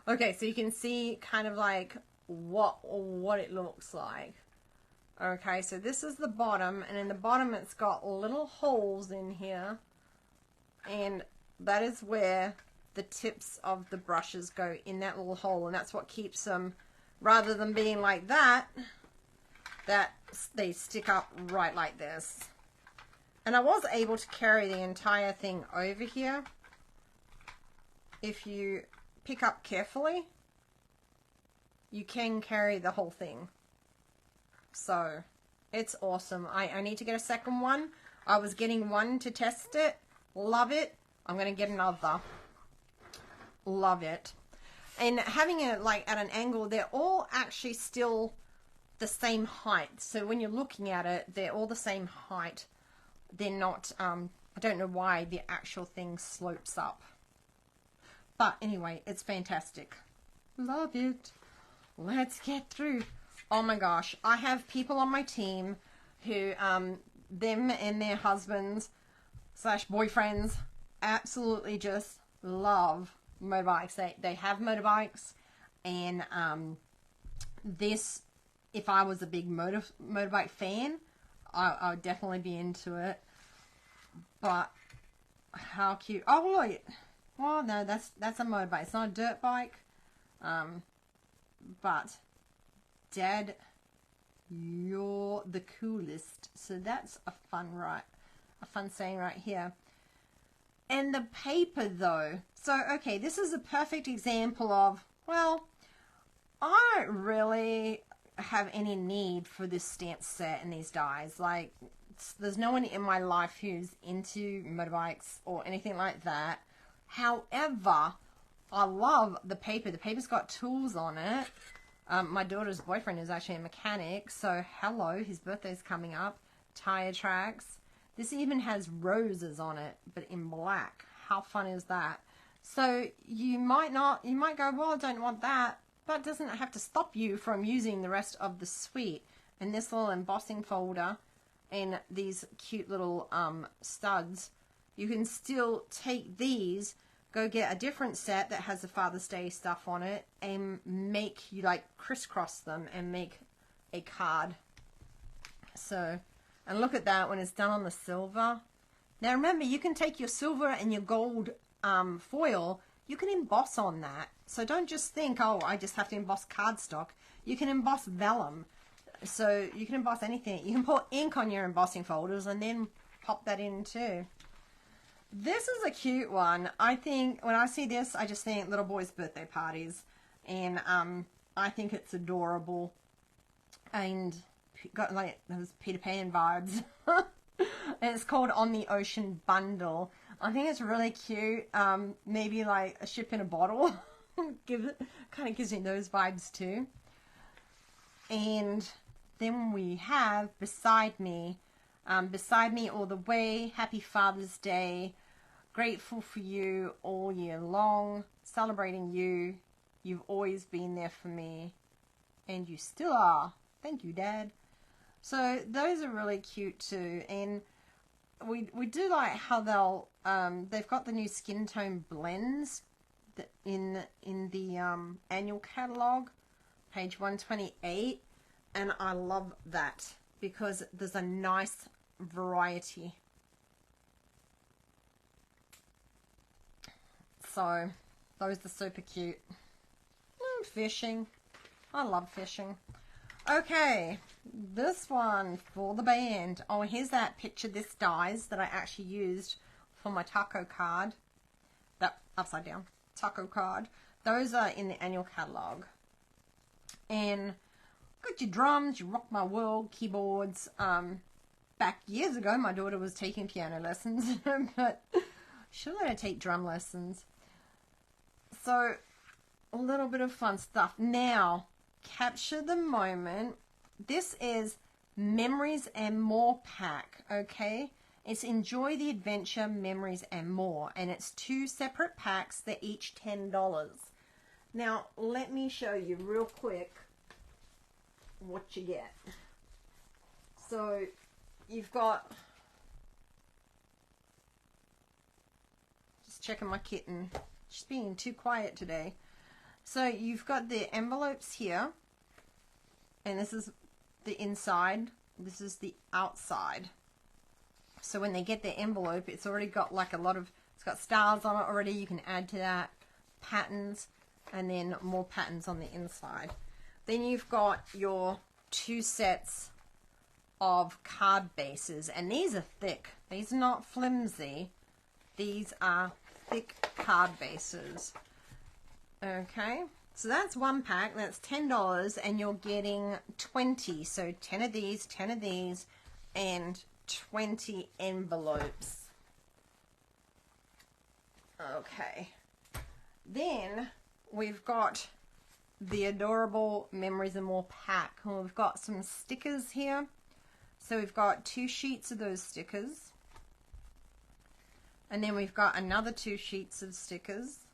S1: okay, so you can see kind of like what it looks like. Okay, so this is the bottom, and in the bottom it's got little holes in here, and that is where the tips of the brushes go, in that little hole, and that's what keeps them, rather than being like that they stick up right like this. And I was able to carry the entire thing over here. If you pick up carefully, you can carry the whole thing. So it's awesome. I need to get a second one. I was getting one to test it. Love it. I'm going to get another. Love it. And having it like at an angle, they're all actually still the same height. So when you're looking at it, they're all the same height. They're not, I don't know why the actual thing slopes up. But anyway, it's fantastic. Love it. Let's get through. Oh my gosh, I have people on my team who, them and their husbands / boyfriends absolutely just love motorbikes. They have motorbikes, and this, if I was a big motorbike fan, I would definitely be into it. But how cute. Oh look, well no, that's a motorbike. It's not a dirt bike. But Dad, you're the coolest. So that's a fun saying right here. And the paper though. So okay, this is a perfect example of, well, I don't really have any need for this stamp set and these dies. Like, there's no one in my life who's into motorbikes or anything like that. However, I love the paper. The paper's got tools on it. My daughter's boyfriend is actually a mechanic, so hello, his birthday's coming up. Tire tracks. This even has roses on it, but in black. How fun is that? So you might go, well, I don't want that. That doesn't have to stop you from using the rest of the suite. And this little embossing folder and these cute little studs, you can still take these, go get a different set that has the Father's Day stuff on it, and you like crisscross them and make a card. So, and look at that when it's done on the silver. Now remember, you can take your silver and your gold foil, you can emboss on that. So don't just think, oh, I just have to emboss cardstock. You can emboss vellum. So you can emboss anything. You can put ink on your embossing folders and then pop that in too. This is a cute one. I think when I see this, I just think little boys' birthday parties. And I think it's adorable. And got like those Peter Pan vibes. And it's called On the Ocean Bundle. I think it's really cute. Maybe like a ship in a bottle. Kind of gives me those vibes too. And then we have beside me all the way, Happy Father's Day, grateful for you all year long, celebrating you You've always been there for me, and you still are. Thank you, Dad. So those are really cute too, and we do like how they've got the new skin tone blends in the annual catalog, page 128, and I love that because there's a nice variety. So those are super cute. Fishing. I love fishing. Okay, this one for the band. Oh, here's that picture this dies that I actually used for my taco card. That upside down taco card. Those are in the annual catalog. And got your drums, your Rock My World keyboards. Back years ago, my daughter was taking piano lessons, but she'll let her take drum lessons. So a little bit of fun stuff. Now, capture the moment. This is Memories and More pack, okay? It's Enjoy the Adventure, Memories and More. And it's 2 separate packs. They're each $10. Now, let me show you real quick what you get. So, you've got... Just checking my kitten. She's being too quiet today. So you've got the envelopes here, and this is the inside, this is the outside. So when they get the envelope, it's already got like a lot of, it's got stars on it already, you can add to that, patterns, and then more patterns on the inside. Then you've got your 2 sets of card bases, and these are thick, these are not flimsy, these are thick card bases. Okay, so that's 1 pack, that's $10, and you're getting 20, so 10 of these, and 20 envelopes. Okay, then we've got the adorable Memories and More pack. We've got some stickers here, so we've got 2 sheets of those stickers, and then we've got another 2 sheets of stickers.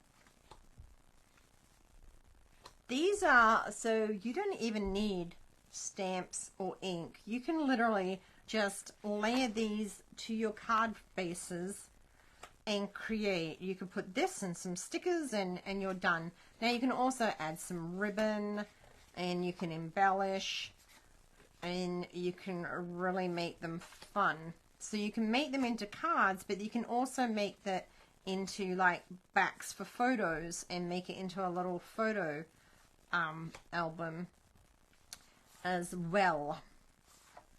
S1: These are, so you don't even need stamps or ink. You can literally just layer these to your card bases and create. You can put this and some stickers and you're done. Now you can also add some ribbon and you can embellish and you can really make them fun. So you can make them into cards, but you can also make that into like backs for photos and make it into a little photo album as well.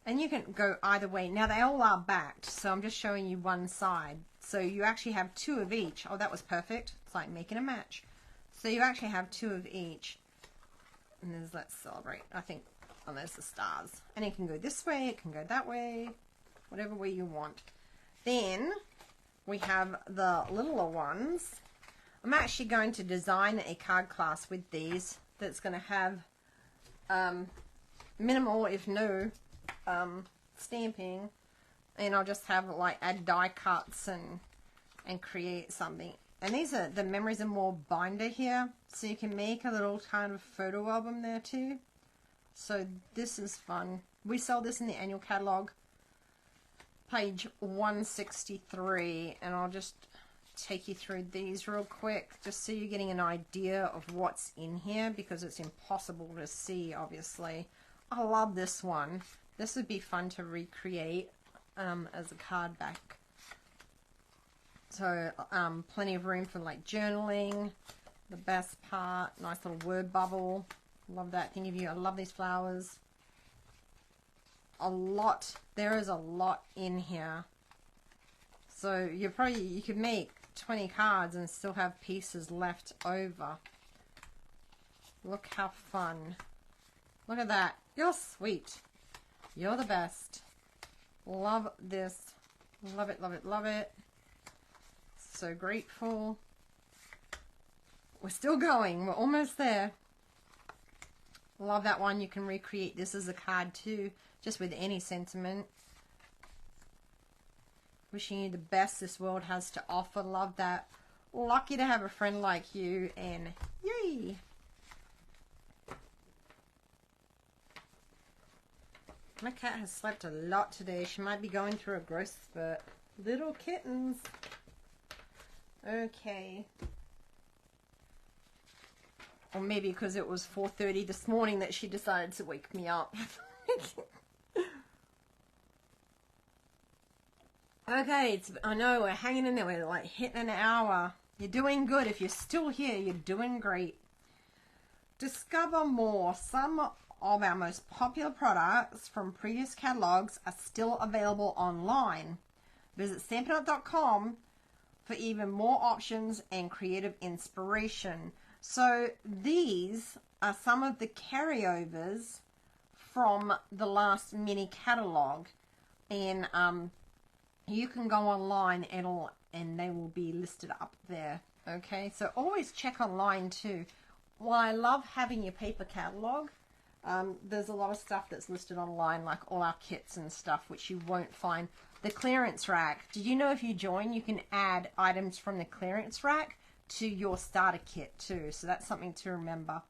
S1: And you can go either way. Now they all are backed, so I'm just showing you one side. So you actually have 2 of each. Oh, that was perfect. It's like making a match. So you actually have 2 of each. And there's Let's Celebrate. I think, oh, there's the stars. And it can go this way, it can go that way, whatever way you want. Then we have the littler ones. I'm actually going to design a card class with these that's going to have minimal, if no, stamping, and I'll just have like add die cuts and create something. And these are the Memories and More binder here, so you can make a little kind of photo album there too. So this is fun. We sell this in the annual catalog, page 163, and I'll just take you through these real quick just so you're getting an idea of what's in here, because it's impossible to see, obviously. I love this one. This would be fun to recreate as a card back. So plenty of room for like journaling. The best part, nice little word bubble. Love that thing of you. I love these flowers. A lot. There is a lot in here. So you could make 20 cards and still have pieces left over. Look how fun. Look at that. You're sweet. You're the best. Love this. Love it, love it, love it. So grateful. We're still going. We're almost there. Love that one. You can recreate this as a card too, just with any sentiment. Wishing you the best this world has to offer. Love that. Lucky to have a friend like you, and yay! My cat has slept a lot today. She might be going through a growth spurt. Little kittens. Okay. Or maybe because it was 4:30 this morning that she decided to wake me up. Okay, I know we're hanging in there. We're like hitting an hour. You're doing good. If you're still here, you're doing great. Discover more. Some of our most popular products from previous catalogs are still available online. Visit Stampin' Up.com for even more options and creative inspiration. So these are some of the carryovers from the last mini catalog, and you can go online and they will be listed up there. Okay, so always check online too. While I love having your paper catalog, there's a lot of stuff that's listed online, like all our kits and stuff, which you won't find. The clearance rack. Did you know if you join, you can add items from the clearance rack to your starter kit too? So that's something to remember.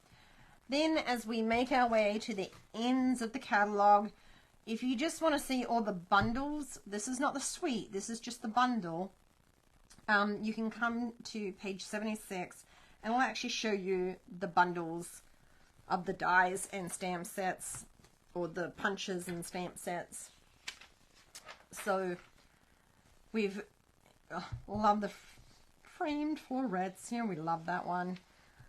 S1: Then as we make our way to the ends of the catalog, if you just want to see all the bundles, this is not the suite, this is just the bundle, you can come to page 76 and we'll actually show you the bundles of the dies and stamp sets, or the punches and stamp sets. So we've love the framed florets here. We love that one.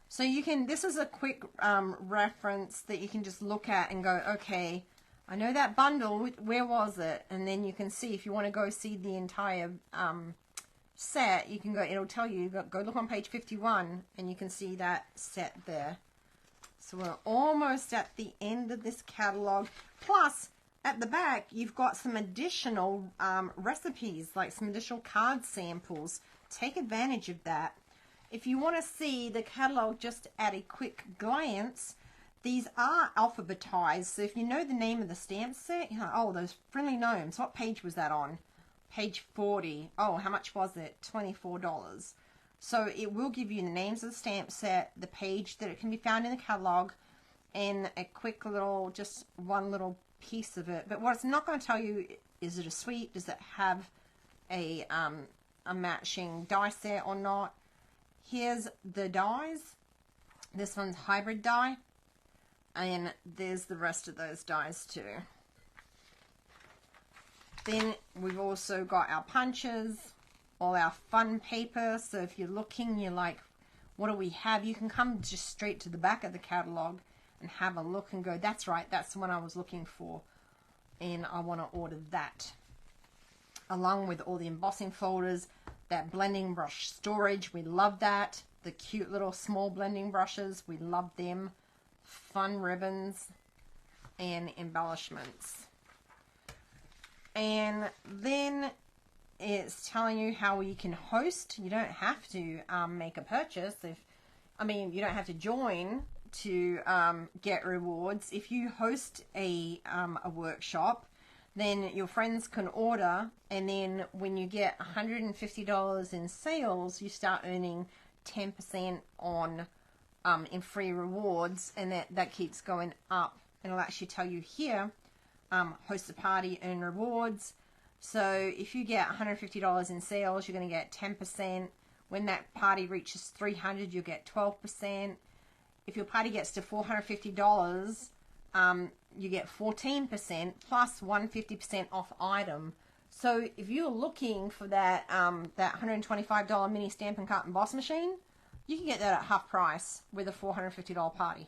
S1: So you can, this is a quick reference that you can just look at and go, okay, I know that bundle, where was it? And then you can see, if you want to go see the entire set, you can go, it'll tell you, go look on page 51 and you can see that set there. So we're almost at the end of this catalog. Plus, at the back, you've got some additional recipes, like some additional card samples. Take advantage of that. If you want to see the catalog just at a quick glance, these are alphabetized. So if you know the name of the stamp set, you're like, oh, those friendly gnomes. What page was that on? Page 40. Oh, how much was it? $24. So it will give you the names of the stamp set, the page that it can be found in the catalog, and a quick little, just one little piece of it. But what it's not going to tell you, is it a suite? Does it have a matching die set or not? Here's the dies. This one's hybrid die. And there's the rest of those dies too. Then we've also got our punches, all our fun paper. So if you're looking, you're like, what do we have? You can come just straight to the back of the catalog and have a look and go, that's right, that's the one I was looking for. And I want to order that. Along with all the embossing folders, that blending brush storage, we love that. The cute little small blending brushes, we love them. Fun ribbons and embellishments. And then it's telling you how you can host. You don't have to make a purchase. You don't have to join to get rewards. If you host a workshop, then your friends can order, and then when you get $150 in sales, you start earning 10% on in free rewards, and that keeps going up. And it'll actually tell you here, host a party, earn rewards. So if you get $150 in sales, you're going to get 10%. When that party reaches $300, you'll get 12%. If your party gets to $450, you get 14% plus 150% off item. So if you're looking for that $125 mini Stampin' Cut Emboss machine, you can get that at half price with a $450 party.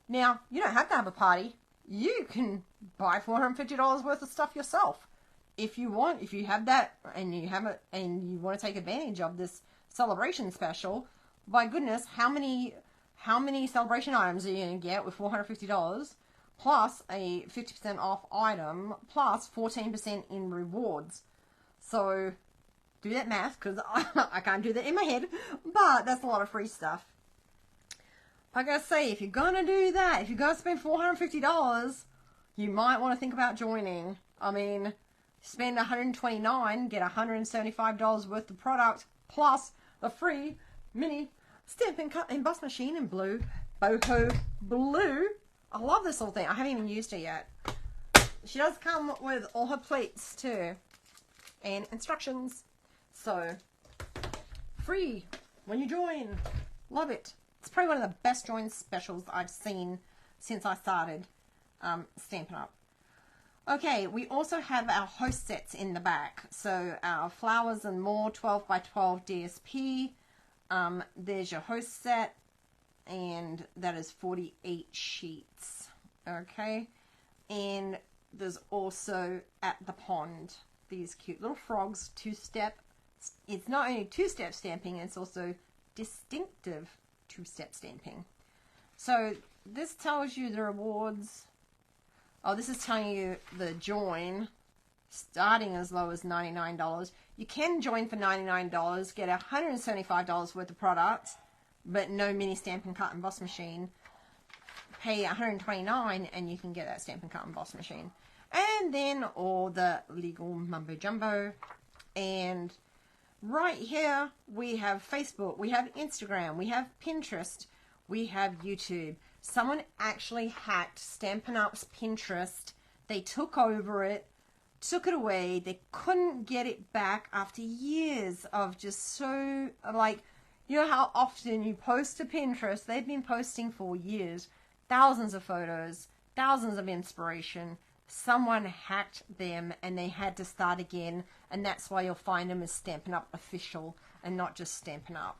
S1: Now, you don't have to have a party. You can buy $450 worth of stuff yourself. If you want, if you have that and you have it and you want to take advantage of this celebration special, by goodness, how many celebration items are you going to get with $450 plus a 50% off item plus 14% in rewards? So do that math, because I can't do that in my head, but that's a lot of free stuff. I gotta say, if you're gonna do that, if you're gonna spend $450, you might want to think about joining. I mean, spend $129, get $175 worth of product plus a free mini Stampin' Cut Emboss machine in blue, boho blue. I love this little thing. I haven't even used it yet. she does come with all her plates too and instructions. So free when you join. Love it. It's probably one of the best join specials I've seen since I started Stampin' Up. Okay, we also have our host sets in the back. So our Flowers and More 12 by 12 DSP. There's your host set, and that is 48 sheets. Okay, and there's also At the Pond, these cute little frogs, two-step. It's not only two-step stamping, it's also distinctive two-step stamping. So this tells you the rewards. Oh, this is telling you the join, starting as low as $99. You can join for $99, get $175 worth of products, but no mini Stampin' Cut Emboss machine. Pay $129 and you can get that Stampin' Cut Emboss machine. And then all the legal mumbo jumbo. And right here we have Facebook, we have Instagram, we have Pinterest, we have YouTube. Someone actually hacked Stampin' Up's Pinterest. They took over it, took it away. They couldn't get it back after years of just so, like, you know how often you post to Pinterest? They've been posting for years. Thousands of photos, thousands of inspiration. Someone hacked them and they had to start again. And that's why you'll find them as Stampin' Up Official and not just Stampin' Up.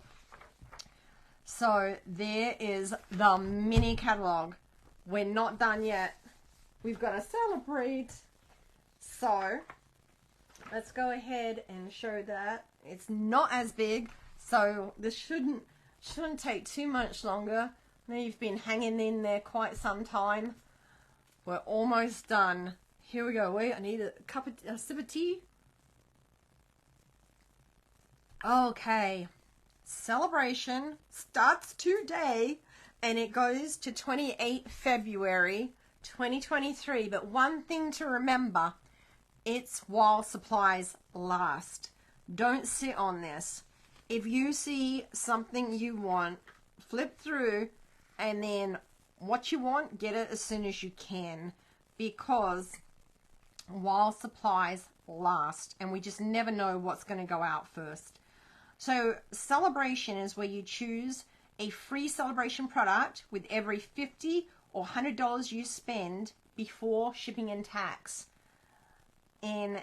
S1: So there is the mini catalog. We're not done yet. We've got to celebrate. So let's go ahead and show that. It's not as big, so this shouldn't take too much longer. Now you've been hanging in there quite some time. We're almost done. Here we go. Wait, I need a sip of tea. Okay. Celebration starts today and it goes to 28 February 2023. But one thing to remember, it's while supplies last. Don't sit on this. If you see something you want, flip through and then what you want, get it as soon as you can, because while supplies last, and we just never know what's going to go out first. So Celebration is where you choose a free Celebration product with every $50 or $100 you spend before shipping and tax. And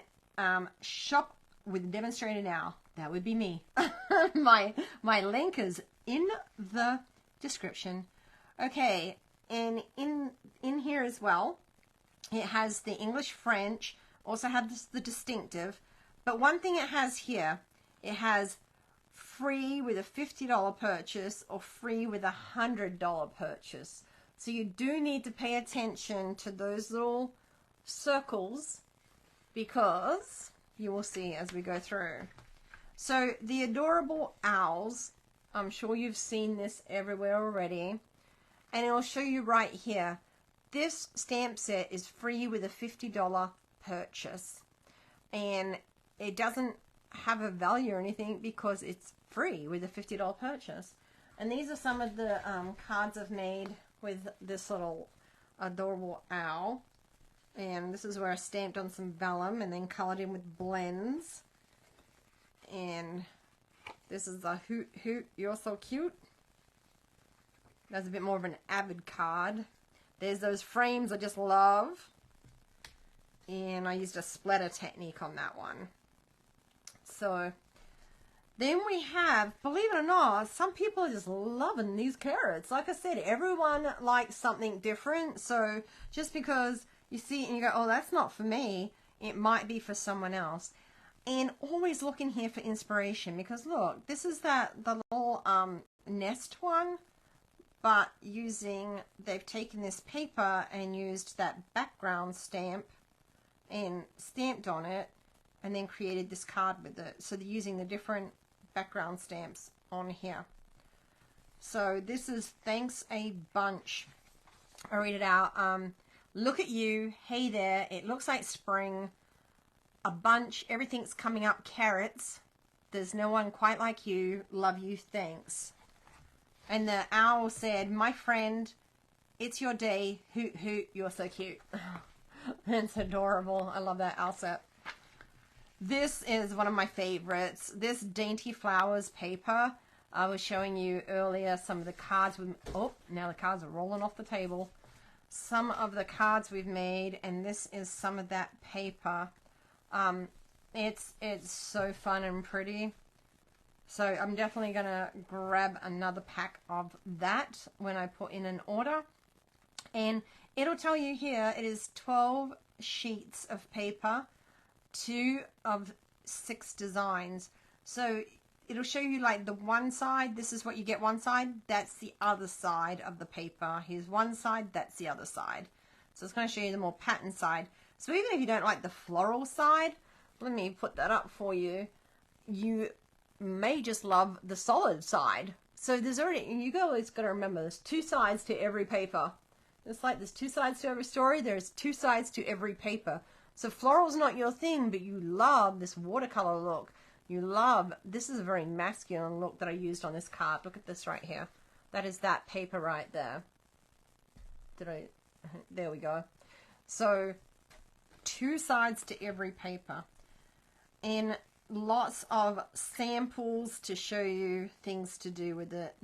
S1: shop with Demonstrator Now. That would be me. my link is in the description. Okay, and in here as well, it has the English, French, also has the distinctive. But one thing it has here, it has free with a $50 purchase or free with a $100 purchase. So you do need to pay attention to those little circles, because you will see as we go through. So the adorable owls, I'm sure you've seen this everywhere already, and it will show you right here. This stamp set is free with a $50 purchase, and it doesn't have a value or anything because it's free with a $50 purchase. And these are some of the cards I've made with this little adorable owl. And this is where I stamped on some vellum and then colored in with blends. And this is the Hoot Hoot, You're So Cute. That's a bit more of an avid card. There's those frames I just love. And I used a splatter technique on that one. So then we have, believe it or not, some people are just loving these carrots. Like I said, everyone likes something different. So just because you see it and you go, oh, that's not for me, it might be for someone else. And always look in here for inspiration, because look, this is the little nest one, but they've taken this paper and used that background stamp and stamped on it and then created this card with it. So they're using the different background stamps on here. So this is Thanks a Bunch. I'll read it out. Look at you, hey there, it looks like spring. A bunch, everything's coming up, carrots. There's no one quite like you, love you, thanks. And the owl said, my friend, it's your day, hoot hoot, you're so cute. It's adorable. I love that owl set. This is one of my favorites. This Dainty Flowers paper. I was showing you earlier some of the cards. Oh, now the cards are rolling off the table. Some of the cards we've made, and this is some of that paper. It's so fun and pretty. So I'm definitely going to grab another pack of that when I put in an order. And it'll tell you here, it is 12 sheets of paper, 2 of 6 designs. So it'll show you like the one side, this is what you get one side, that's the other side of the paper. Here's one side, that's the other side. So it's going to show you the more pattern side. So even if you don't like the floral side, let me put that up for you, you may just love the solid side. So there's already, you always got to remember, there's 2 sides to every paper. It's like there's 2 sides to every story, there's 2 sides to every paper. So floral's not your thing, but you love this watercolor look. You love, this is a very masculine look that I used on this card. Look at this right here. That is that paper right there. There we go. So 2 sides to every paper. And lots of samples to show you things to do with it.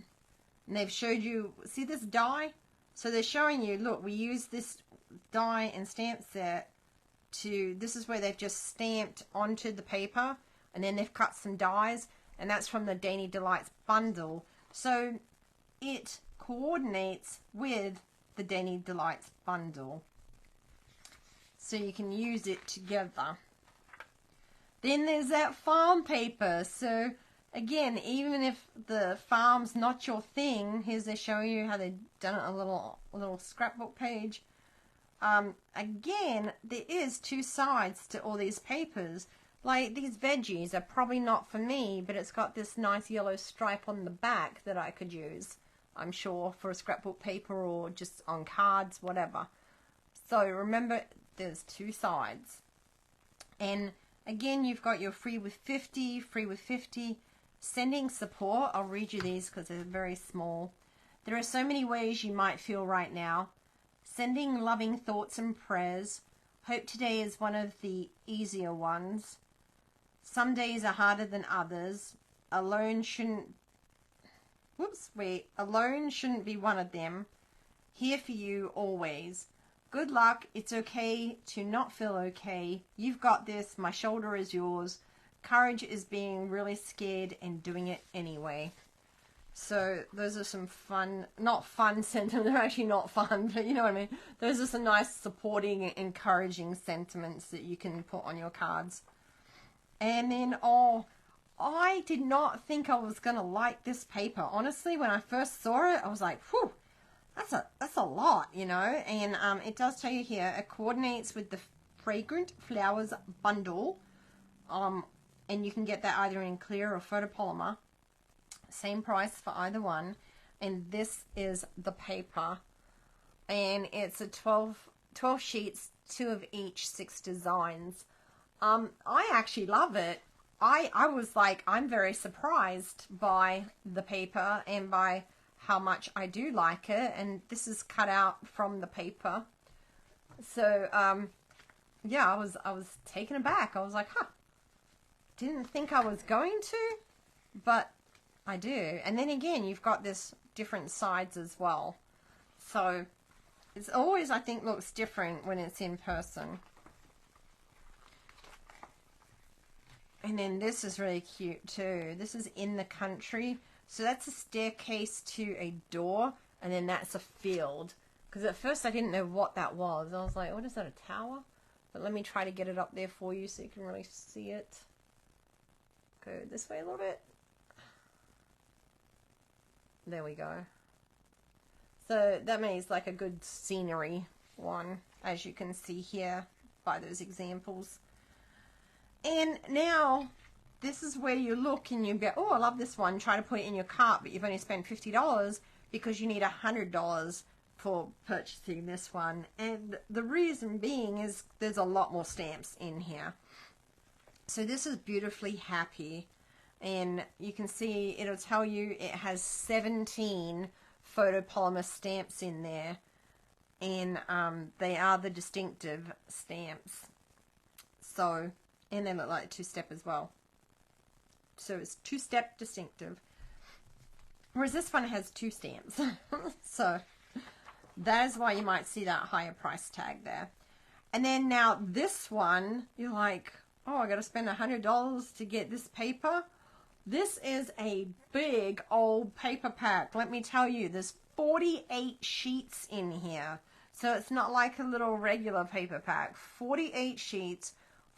S1: And they've showed you, see this die? So they're showing you, look, we use this die and stamp set to, this is where they've just stamped onto the paper, and then they've cut some dies, and that's from the Dainty Delights bundle. So it coordinates with the Dainty Delights bundle. So you can use it together. Then there's that farm paper. So again, even if the farm's not your thing, here's they show you how they've done it, a little scrapbook page. Again, there is 2 sides to all these papers. Like these veggies are probably not for me, but it's got this nice yellow stripe on the back that I could use, I'm sure, for a scrapbook paper or just on cards, whatever. So remember, there's 2 sides. And again, you've got your free with 50, free with 50. Sending support, I'll read you these because they're very small. There are so many ways you might feel right now. Sending loving thoughts and prayers. Hope today is one of the easier ones. Some days are harder than others. Alone shouldn't be one of them. Here for you always. Good luck. It's okay to not feel okay. You've got this. My shoulder is yours. Courage is being really scared and doing it anyway. So those are some fun, not fun sentiments. They're actually not fun, but you know what I mean. Those are some nice supporting, encouraging sentiments that you can put on your cards. And then, oh, I did not think I was going to like this paper. Honestly, when I first saw it, I was like, whew, that's a lot, you know. And it does tell you here, it coordinates with the Fragrant Flowers bundle. And you can get that either in clear or photopolymer. Same price for either one. And this is the paper. And it's a 12 sheets, 2 of each, 6 designs. I actually love it. I was like, I'm very surprised by the paper and by how much I do like it. And this is cut out from the paper. So, yeah, I was taken aback. I was like, huh. Didn't think I was going to, but I do. And then again, you've got this different sides as well. So it's always, I think, looks different when it's in person. And then this is really cute too. This is in the country. So that's a staircase to a door, and then that's a field. Because at first I didn't know what that was. I was like, what is that, a tower? But let me try to get it up there for you so you can really see it. Go this way a little bit. There we go. So that means like a good scenery one, as you can see here by those examples. And now this is where you look and you go, oh, I love this one. Try to put it in your cart, but you've only spent $50 because you need $100 for purchasing this one. And the reason being is there's a lot more stamps in here. So this is beautifully happy, and you can see it'll tell you it has 17 photopolymer stamps in there, and they are the distinctive stamps. So, and they look like two-step as well. So it's two-step distinctive. Whereas this one has 2 stamps. So that is why you might see that higher price tag there. And then now this one, you're like, oh, I got to spend $100 to get this paper. This is a big old paper pack. Let me tell you, there's 48 sheets in here. So it's not like a little regular paper pack. 48 sheets,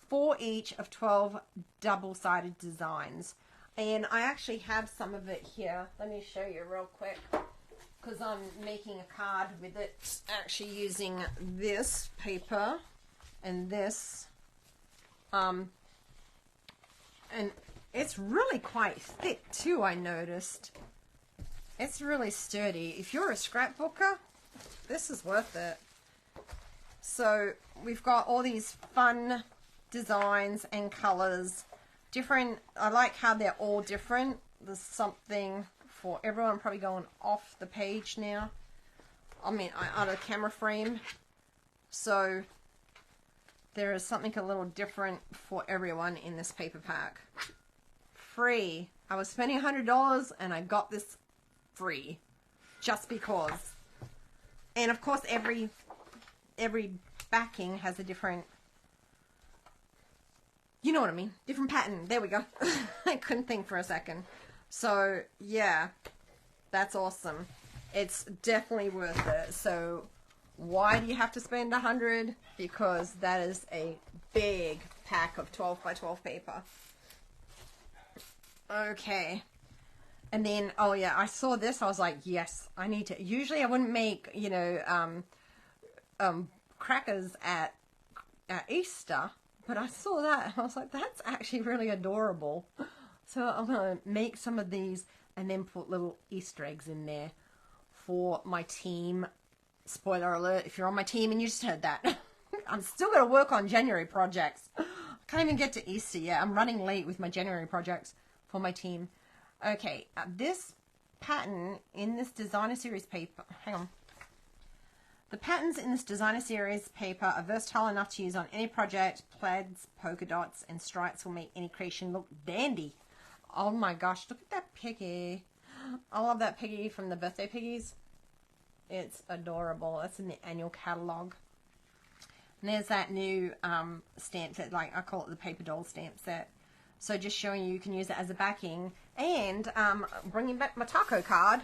S1: 4 each of 12 double-sided designs. And I actually have some of it here. Let me show you real quick, because I'm making a card with it, actually using this paper and this. And it's really quite thick too, I noticed. It's really sturdy. If you're a scrapbooker, this is worth it. So we've got all these fun designs and colors. Different. I like how they're all different. There's something for everyone. I'm probably going off the page now. I mean, out of the camera frame. So there is something a little different for everyone in this paper pack. Free. I was spending $100 and I got this free. Just because. And of course every backing has a different, you know what I mean, different pattern. There we go. I couldn't think for a second. So yeah, that's awesome. It's definitely worth it. So why do you have to spend $100? Because that is a big pack of 12 by 12 paper. Okay. And then, oh yeah, I saw this. I was like, yes, I need to. Usually I wouldn't make, you know, crackers at Easter. But I saw that and I was like, that's actually really adorable. So I'm going to make some of these and then put little Easter eggs in there for my team. Spoiler alert, if you're on my team and you just heard that. I'm still going to work on January projects. I can't even get to Easter yet. I'm running late with my January projects for my team. Okay, this pattern in this designer series paper, hang on. The patterns in this designer series paper are versatile enough to use on any project. Plaids, polka dots, and stripes will make any creation look dandy. Oh my gosh, look at that piggy. I love that piggy from the Birthday Piggies. It's adorable. That's in the annual catalog. And there's that new stamp set, like I call it the paper doll stamp set. So just showing you can use it as a backing. And bringing back my taco card.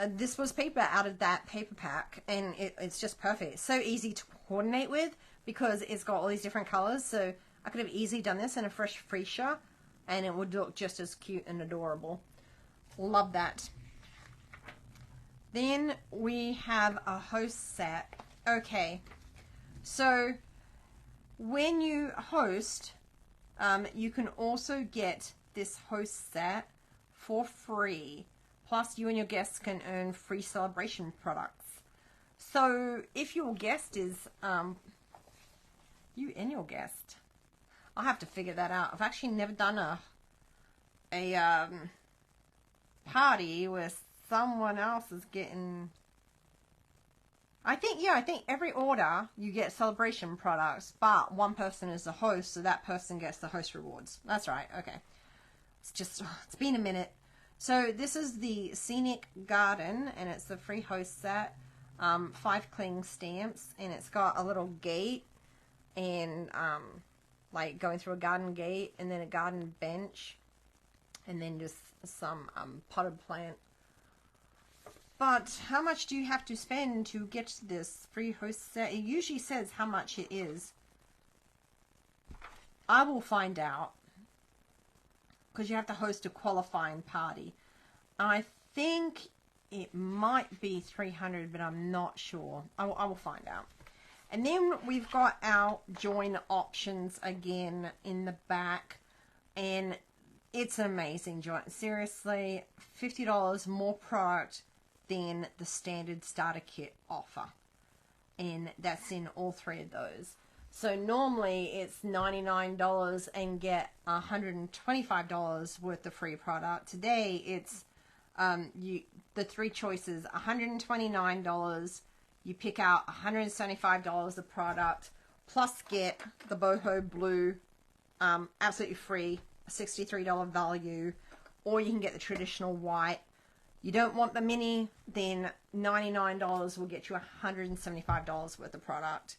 S1: This was paper out of that paper pack, and it's just perfect. It's so easy to coordinate with because it's got all these different colors. So I could have easily done this in a fresh freesia, and it would look just as cute and adorable. Love that. Then we have a host set. Okay, so when you host, you can also get this host set for free. Plus, you and your guests can earn free Sale-A-Bration products. So, if your guest is, you and your guest, I'll have to figure that out. I've actually never done a party where someone else is getting, I think every order you get Sale-A-Bration products, but one person is the host, so that person gets the host rewards. That's right, okay. It's been a minute. So this is the Scenic Garden, and it's the free host set, 5 cling stamps, and it's got a little gate, and like going through a garden gate, and then a garden bench, and then just some potted plant. But how much do you have to spend to get this free host set? It usually says how much it is. I will find out, because you have to host a qualifying party. I think it might be $300, but I'm not sure. I will find out. And then we've got our join options again in the back, and it's an amazing join. Seriously, $50 more product than the standard starter kit offer, and that's in all 3 of those. So normally it's $99 and get $125 worth of free product. Today it's the 3 choices: $129, You pick out $175 of product, plus get the boho blue, absolutely free, $63 value, or you can get the traditional white. You don't want the mini, then $99 will get you $175 worth of product.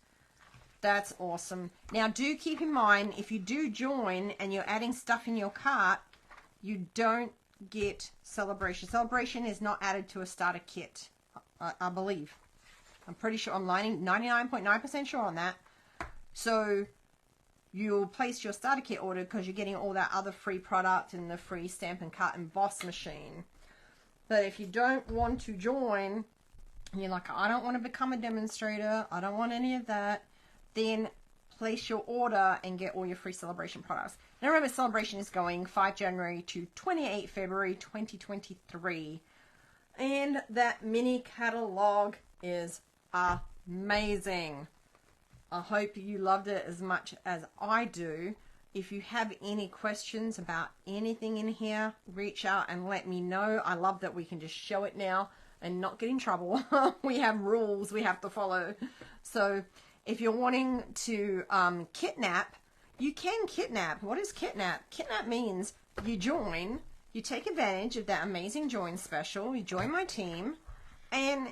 S1: That's awesome. Now, do keep in mind, if you do join and you're adding stuff in your cart, you don't get Sale-A-Bration. Sale-A-Bration is not added to a starter kit, I believe. I'm pretty sure, I'm 99.9% sure on that. So you'll place your starter kit order because you're getting all that other free product and the free stamp and cut and boss machine. But if you don't want to join, and you're like, I don't want to become a demonstrator, I don't want any of that, then place your order and get all your free Sale-A-Bration products. Now remember, Sale-A-Bration is going 5 January to 28 February 2023. And that mini catalog is amazing. I hope you loved it as much as I do. If you have any questions about anything in here, reach out and let me know. I love that we can just show it now and not get in trouble. We have rules we have to follow. So if you're wanting to kidnap, you can kidnap. What is kidnap? Kidnap means you join, you take advantage of that amazing join special, you join my team, and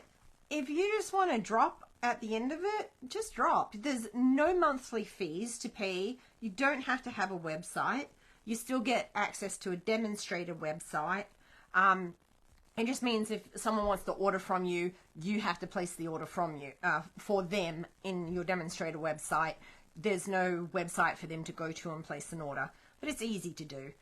S1: if you just want to drop at the end of it, just drop. There's no monthly fees to pay. You don't have to have a website. You still get access to a demonstrator website. It just means if someone wants to order from you, you have to place the order from you for them in your demonstrator website. There's no website for them to go to and place an order, but it's easy to do.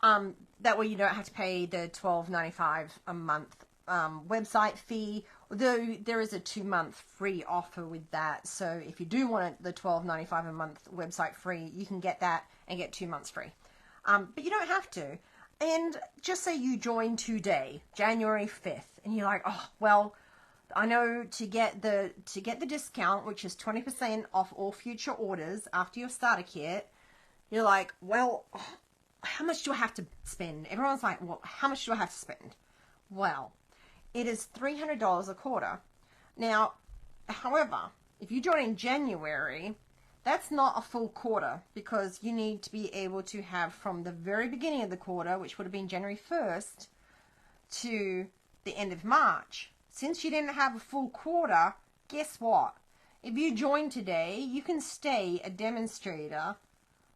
S1: That way you don't have to pay the $12.95 a month website fee, although there is a 2-month free offer with that. So if you do want the $12.95 a month website free, you can get that and get 2 months free. But you don't have to. And just say you join today, January 5th, and you're like, oh, well, I know to get the discount, which is 20% off all future orders after your starter kit, you're like, well, how much do I have to spend? Everyone's like, well, how much do I have to spend? Well, it is $300 a quarter. Now, however, if you join in January, that's not a full quarter, because you need to be able to have from the very beginning of the quarter, which would have been January 1st, to the end of March. Since you didn't have a full quarter, guess what? If you join today, you can stay a demonstrator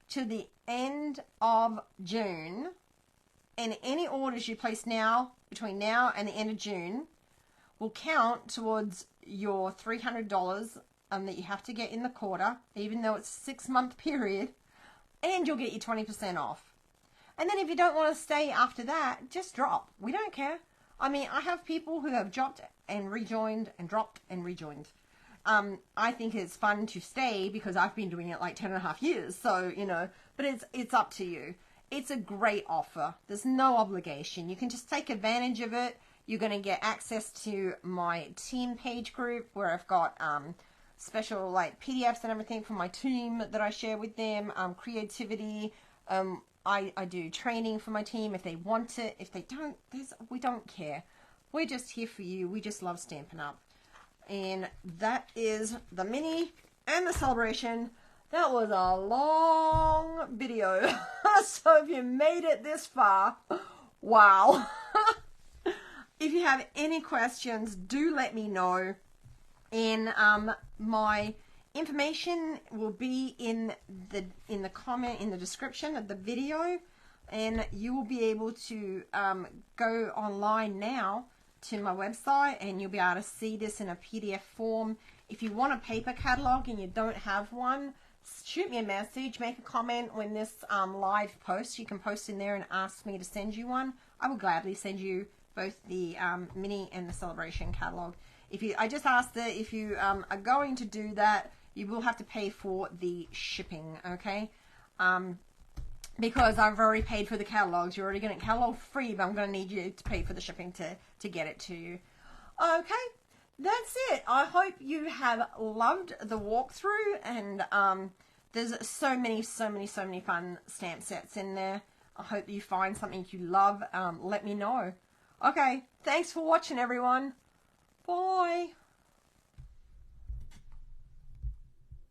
S1: to the end of June, and any orders you place now, between now and the end of June, will count towards your $300 that you have to get in the quarter, even though it's a 6-month period, and you'll get your 20% off. And then if you don't want to stay after that, just drop. We don't care. I mean, I have people who have dropped and rejoined and dropped and rejoined. I think it's fun to stay because I've been doing it like 10.5 years. So, you know, but it's up to you. It's a great offer. There's no obligation. You can just take advantage of it. You're going to get access to my team page group where I've got special like PDFs and everything from my team that I share with them. Creativity. I do training for my team if they want it. If they don't, we don't care. We're just here for you. We just love Stampin' Up. And that is the mini and the Sale-A-Bration. That was a long video. So if you made it this far, wow. If you have any questions, do let me know. And my information will be in the comment, in the description of the video, and you will be able to go online now to my website, and you'll be able to see this in a PDF form. If you want a paper catalog and you don't have one, shoot me a message, make a comment when this live posts. You can post in there and ask me to send you one. I will gladly send you both the mini and the Sale-A-Bration catalog. I just ask that if you are going to do that, you will have to pay for the shipping, okay? Because I've already paid for the catalogs. You're already getting catalog free, but I'm going to need you to pay for the shipping to get it to you. Okay, that's it. I hope you have loved the walkthrough, and there's so many fun stamp sets in there. I hope you find something you love. Let me know. Okay, thanks for watching, everyone. Bye.